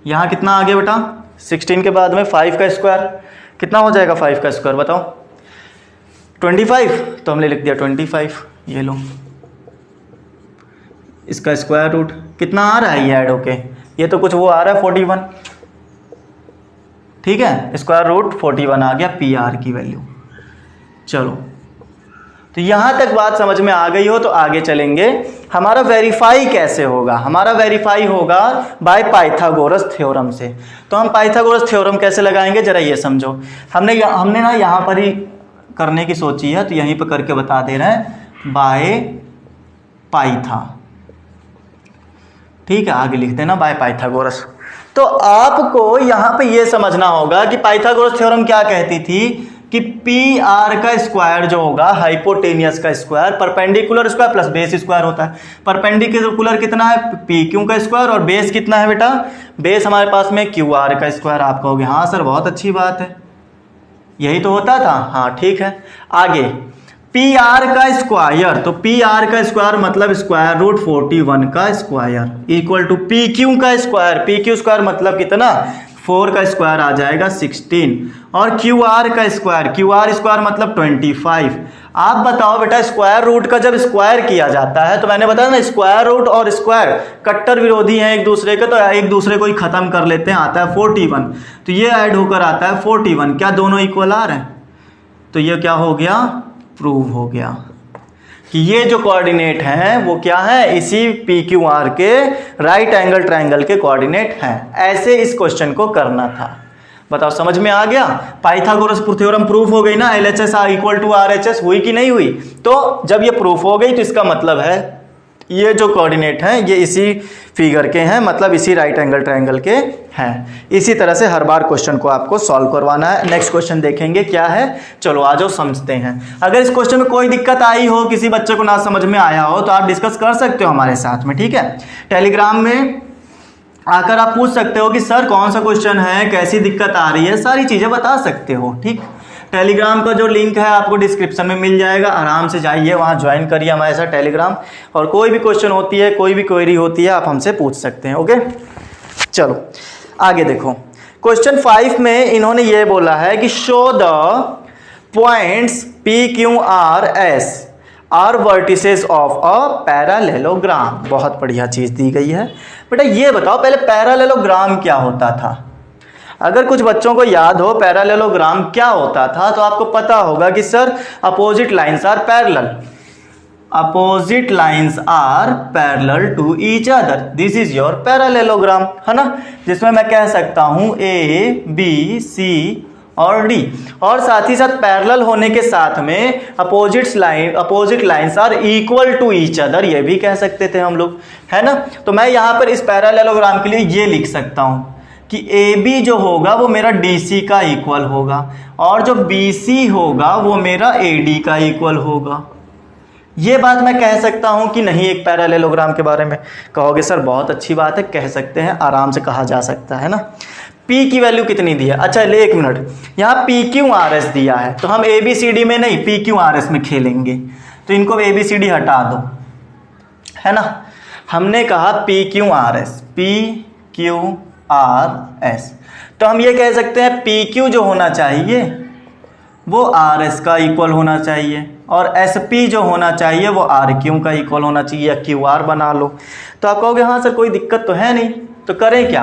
यहाँ कितना आ गया बेटा 16 के बाद में 5 का स्क्वायर कितना हो जाएगा, 5 का स्क्वायर बताओ 25। तो हमने लिख दिया 25। ये लो इसका स्क्वायर रूट कितना आ रहा है, ये ऐड होके ये तो कुछ वो आ रहा है 41, ठीक है। स्क्वायर रूट 41 आ गया PR की वैल्यू। चलो, तो यहाँ तक बात समझ में आ गई हो तो आगे चलेंगे। हमारा वेरीफाई कैसे होगा? हमारा वेरीफाई होगा बाय पाइथागोरस थ्योरम से। तो हम पाइथागोरस थ्योरम कैसे लगाएंगे जरा ये समझो। हमने ना यहाँ पर ही करने की सोची है, तो यहीं पर करके बता दे रहे हैं, बाय पाइथा। ठीक है, आगे लिख देना बाय पाइथागोरस। तो आपको यहाँ पे ये समझना होगा कि पाइथागोरस थ्योरम क्या कहती थी कि पी आर का स्क्वायर जो होगा हाइपोटेनियस का square perpendicular square plus base square होता है। परपेंडिकुलर कितना है? पी क्यू का स्क्वायर, और बेस कितना है बेटा? बेस हमारे पास में क्यू आर का स्क्वायर। आप कहोगे हाँ सर बहुत अच्छी बात है, यही तो होता था। हाँ ठीक है, आगे पी आर का स्क्वायर, तो पी आर का स्क्वायर मतलब स्क्वायर रूट 41 का square equal to P Q का स्क्वायर। पी क्यू स्क्वायर मतलब कितना? 4 का स्क्वायर आ जाएगा 16, और क्यू आर का स्क्वायर, क्यू आर स्क्वायर मतलब 25। आप बताओ बेटा, स्क्वायर रूट का जब स्क्वायर किया जाता है, तो मैंने बताया ना स्क्वायर रूट और स्क्वायर कट्टर विरोधी हैं एक दूसरे के, तो एक दूसरे को ही खत्म कर लेते हैं। आता है 41, तो ये ऐड होकर आता है 41। क्या दोनों इक्वल आ रहे हैं? तो ये क्या हो गया? प्रूव हो गया कि ये जो कोऑर्डिनेट हैं वो क्या है? इसी पी क्यू आर के राइट एंगल ट्रायंगल के कोऑर्डिनेट हैं। ऐसे इस क्वेश्चन को करना था। बताओ समझ में आ गया? पाइथागोरस थ्योरम प्रूफ हो गई ना, LHS इक्वल टू RHS, हुई कि नहीं हुई? तो जब ये प्रूफ हो गई तो इसका मतलब है ये जो कोऑर्डिनेट हैं ये इसी फिगर के हैं, मतलब इसी राइट एंगल ट्रायंगल के हैं। इसी तरह से हर बार क्वेश्चन को आपको सॉल्व करवाना है। नेक्स्ट क्वेश्चन देखेंगे क्या है, चलो आ जाओ समझते हैं। अगर इस क्वेश्चन में कोई दिक्कत आई हो, किसी बच्चे को ना समझ में आया हो, तो आप डिस्कस कर सकते हो हमारे साथ में, ठीक है। टेलीग्राम में आकर आप पूछ सकते हो कि सर कौन सा क्वेश्चन है, कैसी दिक्कत आ रही है, सारी चीज़ें बता सकते हो, ठीक। टेलीग्राम का जो लिंक है आपको डिस्क्रिप्शन में मिल जाएगा, आराम से जाइए वहाँ ज्वाइन करिए हमारे साथ टेलीग्राम, और कोई भी क्वेश्चन होती है, कोई भी क्वेरी होती है, आप हमसे पूछ सकते हैं, ओके। चलो आगे देखो, क्वेश्चन 5 में इन्होंने ये बोला है कि show the points P Q R S R vertices of a parallelogram. बहुत बढ़िया चीज़ दी गई है। बेटा ये बताओ पहले पैरालेलोग्राम क्या होता था? अगर कुछ बच्चों को याद हो पैरालेलोग्राम क्या होता था, तो आपको पता होगा कि sir opposite lines are parallel, opposite lines are parallel to each other, this is your parallelogram, है ना। जिसमें मैं कह सकता हूं ए बी सी और डी, और साथ ही साथ पैरेलल होने के साथ में opposite lines are equal to each other, ये भी कह सकते थे हम लोग, है ना। तो मैं यहाँ पर इस पैरालेलोग्राम के लिए ये लिख सकता हूँ कि ए बी जो होगा वो मेरा डी सी का इक्वल होगा, और जो बी सी होगा वो मेरा ए डी का इक्वल होगा। ये बात मैं कह सकता हूँ कि नहीं एक पैरालेलोग्राम के बारे में? कहोगे सर बहुत अच्छी बात है, कह सकते हैं, आराम से कहा जा सकता है ना। P की वैल्यू कितनी दी है? अच्छा ले एक मिनट, यहाँ पी क्यू आर एस दिया है, तो हम ए बी सी डी में नहीं पी क्यू आर एस में खेलेंगे, तो इनको ए बी सी डी हटा दो, है ना। हमने कहा P Q R S, P Q R S, तो हम ये कह सकते हैं पी क्यू जो होना चाहिए वो आर एस का इक्वल होना चाहिए, और एस पी जो होना चाहिए वो आर क्यू का इक्वल होना चाहिए, या क्यू आर बना लो। तो आप कहोगे हाँ सर कोई दिक्कत तो है नहीं, तो करें क्या?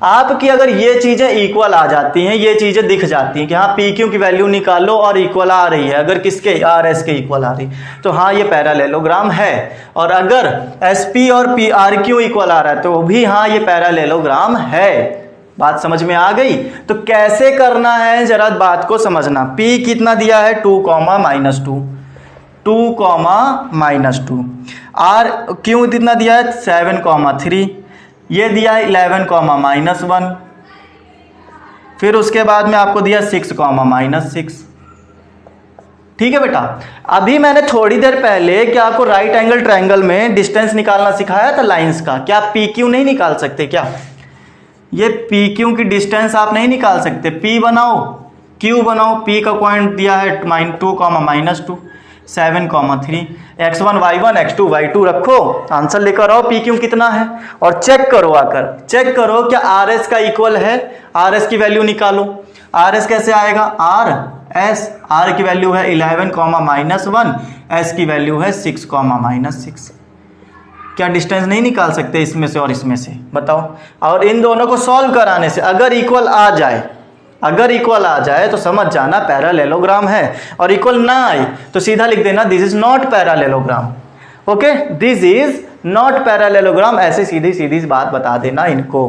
आपकी अगर ये चीज़ें इक्वल आ जाती हैं, ये चीज़ें दिख जाती हैं कि हाँ पी क्यू की वैल्यू निकालो और इक्वल आ रही है, अगर किसके? आर एस के इक्वल आ रही, तो हाँ ये पैरालेलोग्राम है। और अगर एस पी और पी आर क्यू इक्वल आ रहा है तो भी हाँ ये पैरालेलोग्राम है। बात समझ में आ गई? तो कैसे करना है जरा बात को समझना। P कितना दिया है? 2, -2, 2, -2। R क्यों कितना दिया है? 7, 3। ये दिया है 11, -1। फिर उसके बाद में आपको दिया 6, -6। ठीक है बेटा। अभी मैंने थोड़ी देर पहले क्या आपको राइट एंगल ट्रायंगल में डिस्टेंस निकालना सिखाया था लाइंस का। क्या आप पी क्यू नहीं निकाल सकते क्या? ये पी क्यू की डिस्टेंस आप नहीं निकाल सकते? पी बनाओ, क्यू बनाओ। पी का पॉइंट दिया है -2, -2, 7, 3। x1 y1 x2 y2 रखो, आंसर लेकर आओ पी क्यू कितना है, और चेक करो, आकर चेक करो क्या आर एस का इक्वल है। आर एस की वैल्यू निकालो। आर एस कैसे आएगा? आर एस, आर की वैल्यू है 11, -1, एस की वैल्यू है 6, -6। क्या डिस्टेंस नहीं निकाल सकते इसमें से और इसमें से? बताओ। और इन दोनों को सॉल्व कराने से अगर इक्वल आ जाए, अगर इक्वल आ जाए तो समझ जाना पैरालेलोग्राम है, और इक्वल ना आए तो सीधा लिख देना this is not parallelogram. Okay, this is not parallelogram, ऐसे सीधी सीधी बात बता देना इनको।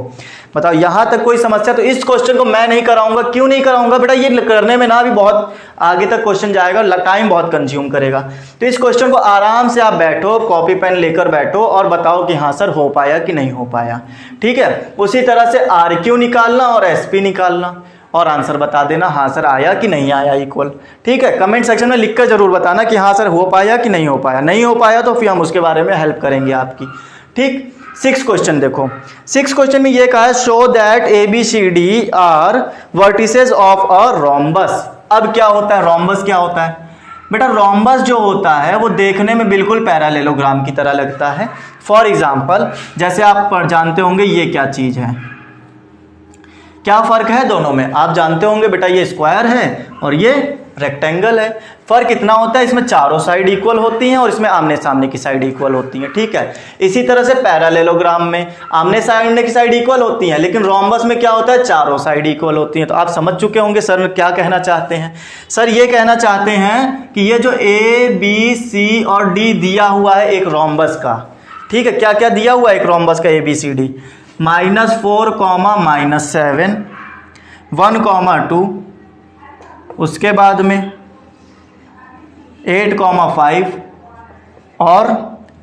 बताओ यहां तक कोई समस्या? तो इस क्वेश्चन को मैं नहीं कराऊंगा। क्यों नहीं कराऊंगा बेटा? ये करने में ना भी बहुत आगे तक क्वेश्चन जाएगा, टाइम बहुत कंज्यूम करेगा। तो इस क्वेश्चन को आराम से आप बैठो, कॉपी पेन लेकर बैठो और बताओ कि हाँ सर हो पाया कि नहीं हो पाया। ठीक है, उसी तरह से RQ निकालना और SP निकालना और आंसर बता देना हाँ सर आया कि नहीं आया इक्वल। ठीक है, कमेंट सेक्शन में लिखकर जरूर बताना कि हाँ सर हो पाया कि नहीं हो पाया। नहीं हो पाया तो फिर हम उसके बारे में हेल्प करेंगे आपकी। ठीक, 6 क्वेश्चन देखो। 6 क्वेश्चन में ये कहा है show that ABCD are vertices of a rhombus. अब क्या होता है रोम्बस? क्या होता है बेटा? रोम्बस जो होता है वो देखने में बिल्कुल पैरालेलोग्राम की तरह लगता है। फॉर एग्जाम्पल जैसे आप जानते होंगे ये क्या चीज है, क्या फर्क है दोनों में? आप जानते होंगे बेटा ये स्क्वायर है और ये रेक्टेंगल है। फर्क इतना होता है इसमें चारों साइड इक्वल होती हैं और इसमें आमने सामने की साइड इक्वल होती हैं। ठीक है, इसी तरह से पैरालेलोग्राम में आमने सामने की साइड इक्वल होती हैं, लेकिन रोम्बस में क्या होता है चारों साइड इक्वल होती हैं। तो आप समझ चुके होंगे सर क्या कहना चाहते हैं। सर ये कहना चाहते हैं कि ये जो A B C और D दिया हुआ है एक रोम्बस का, ठीक है, क्या क्या दिया हुआ है एक रोम्बस का ABCD, -4, -7, 1, 2, उसके बाद में 8, 5 और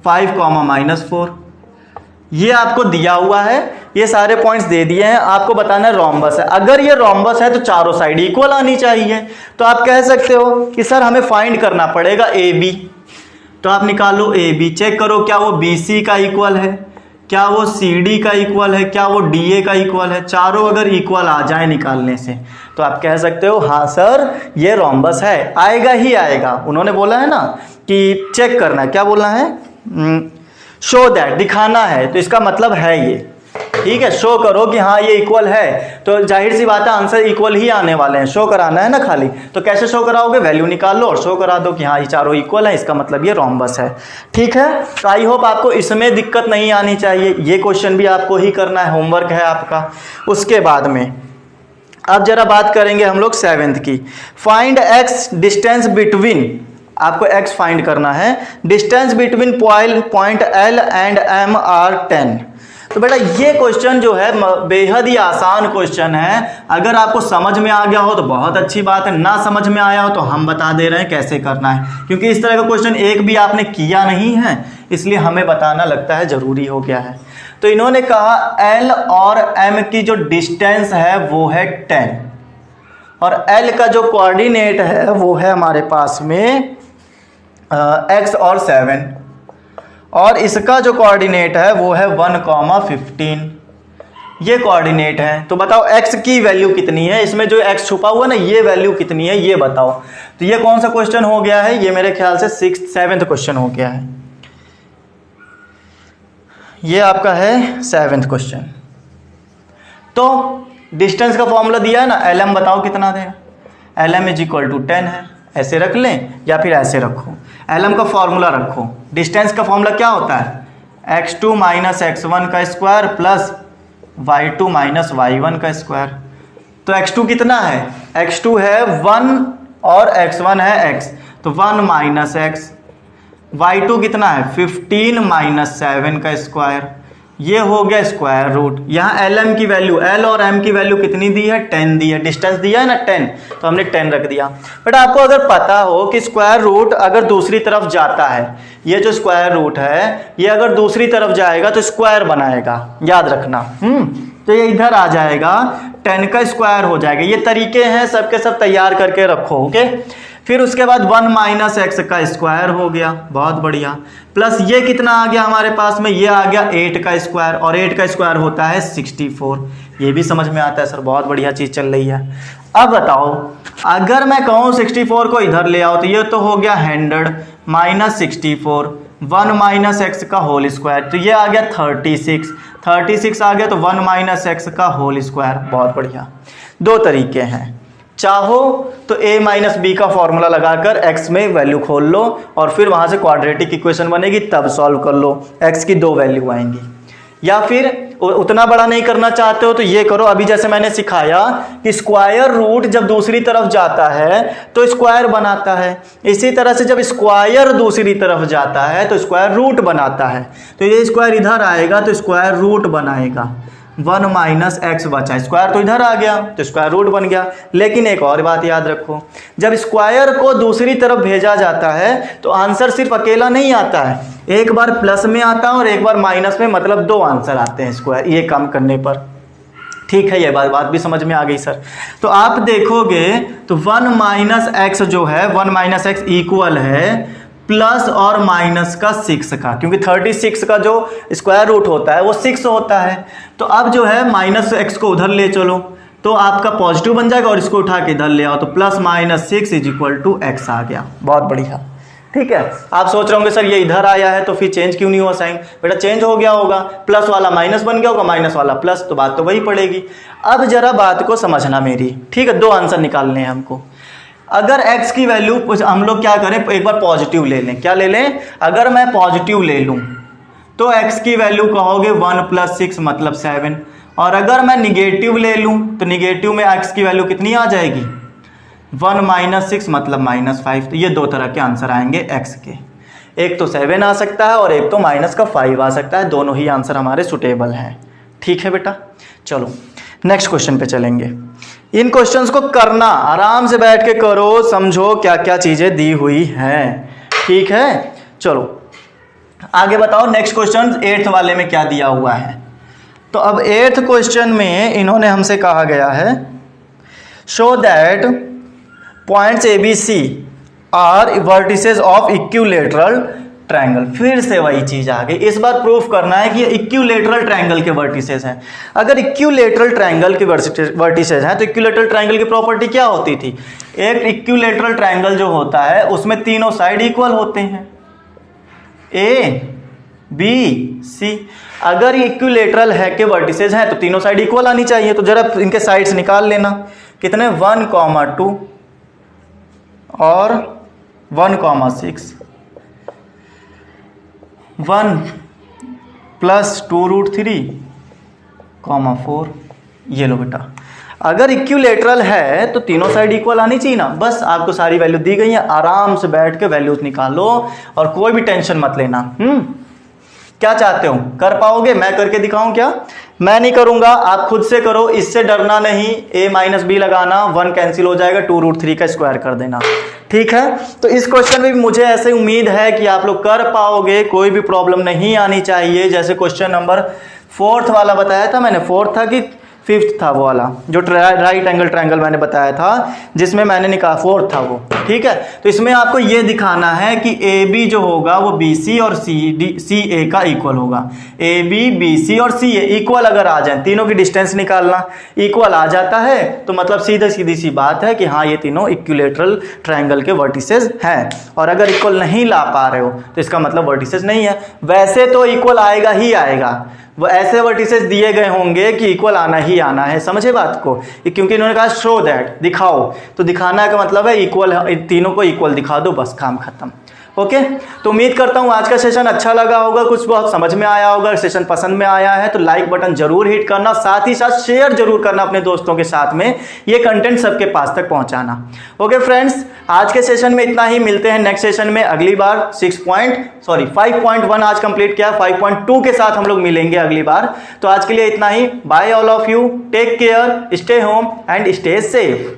5, -4, ये आपको दिया हुआ है। ये सारे पॉइंट्स दे दिए हैं, आपको बताना है रोम्बस है। अगर ये रोम्बस है तो चारों साइड इक्वल आनी चाहिए। तो आप कह सकते हो कि सर हमें फाइंड करना पड़ेगा AB। तो आप निकालो AB, चेक करो क्या वो BC का इक्वल है, क्या वो CD का इक्वल है, क्या वो DA का इक्वल है। चारों अगर इक्वल आ जाए निकालने से तो आप कह सकते हो हाँ सर ये रोम्बस है। आएगा ही आएगा, उन्होंने बोला है ना कि चेक करना, क्या बोलना है, शो दैट, दिखाना है, तो इसका मतलब है ये। ठीक है, शो करो कि हाँ ये इक्वल है, तो जाहिर सी बात है आंसर इक्वल ही आने वाले हैं। शो कराना है ना खाली, तो कैसे शो कराओगे? वैल्यू निकाल लो और शो करा दो कि हाँ ये चारों इक्वल है, इसका मतलब ये रोम्बस है। ठीक है, तो आई होप आपको इसमें दिक्कत नहीं आनी चाहिए। ये क्वेश्चन भी आपको ही करना है, होमवर्क है आपका। उसके बाद में अब जरा बात करेंगे हम लोग 7th की। फाइंड x डिस्टेंस बिटवीन, आपको x फाइंड करना है, distance between point L and M are 10। तो बेटा ये क्वेश्चन जो है बेहद ही आसान क्वेश्चन है। अगर आपको समझ में आ गया हो तो बहुत अच्छी बात है, ना समझ में आया हो तो हम बता दे रहे हैं कैसे करना है, क्योंकि इस तरह का क्वेश्चन एक भी आपने किया नहीं है, इसलिए हमें बताना लगता है जरूरी हो गया है। तो इन्होंने कहा L और M की जो डिस्टेंस है वो है 10 और L का जो कोऑर्डिनेट है वो है हमारे पास में x और 7 और इसका जो कोऑर्डिनेट है वो है 1, 15। ये कोऑर्डिनेट है। तो बताओ x की वैल्यू कितनी है, इसमें जो x छुपा हुआ ना ये वैल्यू कितनी है ये बताओ। तो ये कौन सा क्वेश्चन हो गया है? ये मेरे ख्याल से 7th क्वेश्चन हो गया है। ये आपका है 7th क्वेश्चन। तो डिस्टेंस का फॉर्मूला दिया है ना, LM बताओ कितना देगा? LM = 10 है, ऐसे रख लें या फिर ऐसे रखो। LM का फॉर्मूला रखो। डिस्टेंस का फॉर्मूला क्या होता है? x2 - x1 का स्क्वायर प्लस y2 - y1 का स्क्वायर। तो x2 कितना है? x2 है 1 और x1 है x, तो 1 - x। y2 कितना है? 15 - 7 का स्क्वायर। ये हो गया स्क्वायर रूट। यहाँ LM की वैल्यू, L और M की वैल्यू कितनी दी है? 10 दी है। डिस्टेंस दिया है ना 10, तो हमने 10 रख दिया। बट आपको अगर पता हो कि स्क्वायर रूट अगर दूसरी तरफ जाता है, ये जो स्क्वायर रूट है ये अगर दूसरी तरफ जाएगा तो स्क्वायर बनाएगा, याद रखना। तो ये इधर आ जाएगा, 10 का स्क्वायर हो जाएगा। ये तरीके हैं सबके सब तैयार करके रखो। ओके, फिर उसके बाद 1 - x का स्क्वायर हो गया, बहुत बढ़िया। प्लस ये कितना आ गया हमारे पास में? ये आ गया 8 का स्क्वायर, और 8 का स्क्वायर होता है 64। ये भी समझ में आता है सर, बहुत बढ़िया चीज चल रही है। अब बताओ अगर मैं कहूँ 64 को इधर ले आओ तो ये तो हो गया 100 - 64, 1 - x का होल स्क्वायर, तो ये आ गया 36 आ गया, तो 1 - x का होल स्क्वायर। बहुत बढ़िया। दो तरीके हैं, चाहो तो a - b का फॉर्मूला लगाकर x में वैल्यू खोल लो और फिर वहां से क्वाड्रेटिक इक्वेशन बनेगी, तब सॉल्व कर लो, x की 2 वैल्यू आएंगी। या फिर उतना बड़ा नहीं करना चाहते हो तो ये करो, अभी जैसे मैंने सिखाया कि स्क्वायर रूट जब दूसरी तरफ जाता है तो स्क्वायर बनाता है, इसी तरह से जब स्क्वायर दूसरी तरफ जाता है तो स्क्वायर रूट बनाता है। तो ये स्क्वायर इधर आएगा तो स्क्वायर रूट बनाएगा, 1 माइनस एक्स बचा, स्क्वायर तो इधर आ गया तो स्क्वायर रूट बन गया। लेकिन एक और बात याद रखो, जब स्क्वायर को दूसरी तरफ भेजा जाता है तो आंसर सिर्फ अकेला नहीं आता है, एक बार प्लस में आता है और एक बार माइनस में, मतलब 2 आंसर आते हैं स्क्वायर ये काम करने पर। ठीक है, ये बात भी समझ में आ गई सर। तो आप देखोगे तो 1 माइनस एक्स जो है, 1 माइनस एक्स इक्वल है प्लस और माइनस का 6 का, क्योंकि 36 का जो स्क्वायर रूट होता है वो 6 होता है। तो अब जो है माइनस एक्स को उधर ले चलो तो आपका पॉजिटिव बन जाएगा और इसको उठा के इधर ले आओ तो plus minus 6 is equal to x आ गया। बहुत बढ़िया, ठीक है। आप सोच रहे होंगे सर ये इधर आया है तो फिर चेंज क्यों नहीं हुआ साइन? बेटा चेंज हो गया होगा, प्लस वाला माइनस बन गया होगा, माइनस वाला प्लस, तो बात तो वही पड़ेगी। अब जरा बात को समझना मेरी, ठीक है। 2 आंसर निकालने हैं हमको। अगर x की वैल्यू हम लोग क्या करें, एक बार पॉजिटिव ले लें। क्या ले लें? अगर मैं पॉजिटिव ले लूं तो x की वैल्यू कहोगे 1 प्लस 6 मतलब 7, और अगर मैं निगेटिव ले लूं तो निगेटिव में x की वैल्यू कितनी आ जाएगी, 1 माइनस 6 मतलब माइनस 5। तो ये 2 तरह के आंसर आएंगे x के, एक तो 7 आ सकता है और एक तो माइनस का 5 आ सकता है, दोनों ही आंसर हमारे सुटेबल हैं। ठीक है बेटा, चलो नेक्स्ट क्वेश्चन पे चलेंगे। इन क्वेश्चंस को करना आराम से बैठ के करो, समझो क्या क्या चीजें दी हुई हैं। ठीक है, चलो आगे बताओ नेक्स्ट क्वेश्चन 8th वाले में क्या दिया हुआ है। तो अब 8th क्वेश्चन में इन्होंने हमसे कहा गया है शो दैट पॉइंट्स ABC are vertices of equilateral triangle. फिर से वही चीज आ गई, इस बार प्रूफ करना है कि इक्विलेटरल ट्रायंगल के वर्टिसेस हैं। अगर इक्विलेटरल ट्रायंगल के वर्टिसेस हैं तो इक्विलेटरल ट्रायंगल की प्रॉपर्टी क्या होती थी? एक इक्विलेटरल ट्रायंगल जो होता है उसमें तीनों साइड इक्वल होते हैं, A B C। अगर इक्विलेटरल है के वर्टिसेस हैं तो तीनों साइड इक्वल आनी चाहिए। तो जरा इनके साइड्स निकाल लेना, कितने 1, 2 और 1, 6, 1 प्लस 2 रूट 3, 4। ये लो बेटा, अगर इक्विलेटरल है तो तीनों साइड इक्वल आनी चाहिए ना। बस आपको सारी वैल्यू दी गई है, आराम से बैठ के वैल्यूज निकालो और कोई भी टेंशन मत लेना। क्या चाहते हो, कर पाओगे? मैं करके दिखाऊं क्या? मैं नहीं करूंगा, आप खुद से करो, इससे डरना नहीं। a माइनस बी लगाना, 1 कैंसिल हो जाएगा, 2 रूट 3 का स्क्वायर कर देना। ठीक है, तो इस क्वेश्चन में भी मुझे ऐसे उम्मीद है कि आप लोग कर पाओगे, कोई भी प्रॉब्लम नहीं आनी चाहिए। जैसे क्वेश्चन नंबर 4th वाला बताया था मैंने, 4th था कि 5th था वो वाला, जो राइट एंगल ट्रायंगल मैंने बताया था, जिसमें मैंने निकाला 4th था वो। ठीक है, तो इसमें आपको ये दिखाना है कि AB जो होगा वो BC और CA का इक्वल होगा। AB BC और CA इक्वल अगर आ जाए, तीनों की डिस्टेंस निकालना, इक्वल आ जाता है तो मतलब सीधी सी बात है कि हाँ ये तीनों इक्विलेटरल ट्रायंगल के वर्टिसेस हैं। और अगर इक्वल नहीं ला पा रहे हो तो इसका मतलब वर्टिसेस नहीं है। वैसे तो इक्वल आएगा ही आएगा, वो ऐसे वर्टिसेस दिए गए होंगे कि इक्वल आना ही आना है। समझे बात को? क्योंकि इन्होंने कहा शो दैट, दिखाओ, तो दिखाना का मतलब है इक्वल, तीनों को इक्वल दिखा दो, बस काम खत्म। ओके, तो उम्मीद करता हूँ आज का सेशन अच्छा लगा होगा, कुछ बहुत समझ में आया होगा। सेशन पसंद में आया है तो लाइक बटन जरूर हिट करना, साथ ही साथ शेयर जरूर करना अपने दोस्तों के साथ में, ये कंटेंट सबके पास तक पहुंचाना। ओके फ्रेंड्स, आज के सेशन में इतना ही, मिलते हैं नेक्स्ट सेशन में अगली बार। 5.1 आज कंप्लीट किया, 5.2 के साथ हम लोग मिलेंगे अगली बार। तो आज के लिए इतना ही, bye all of you, take care, stay home and stay safe.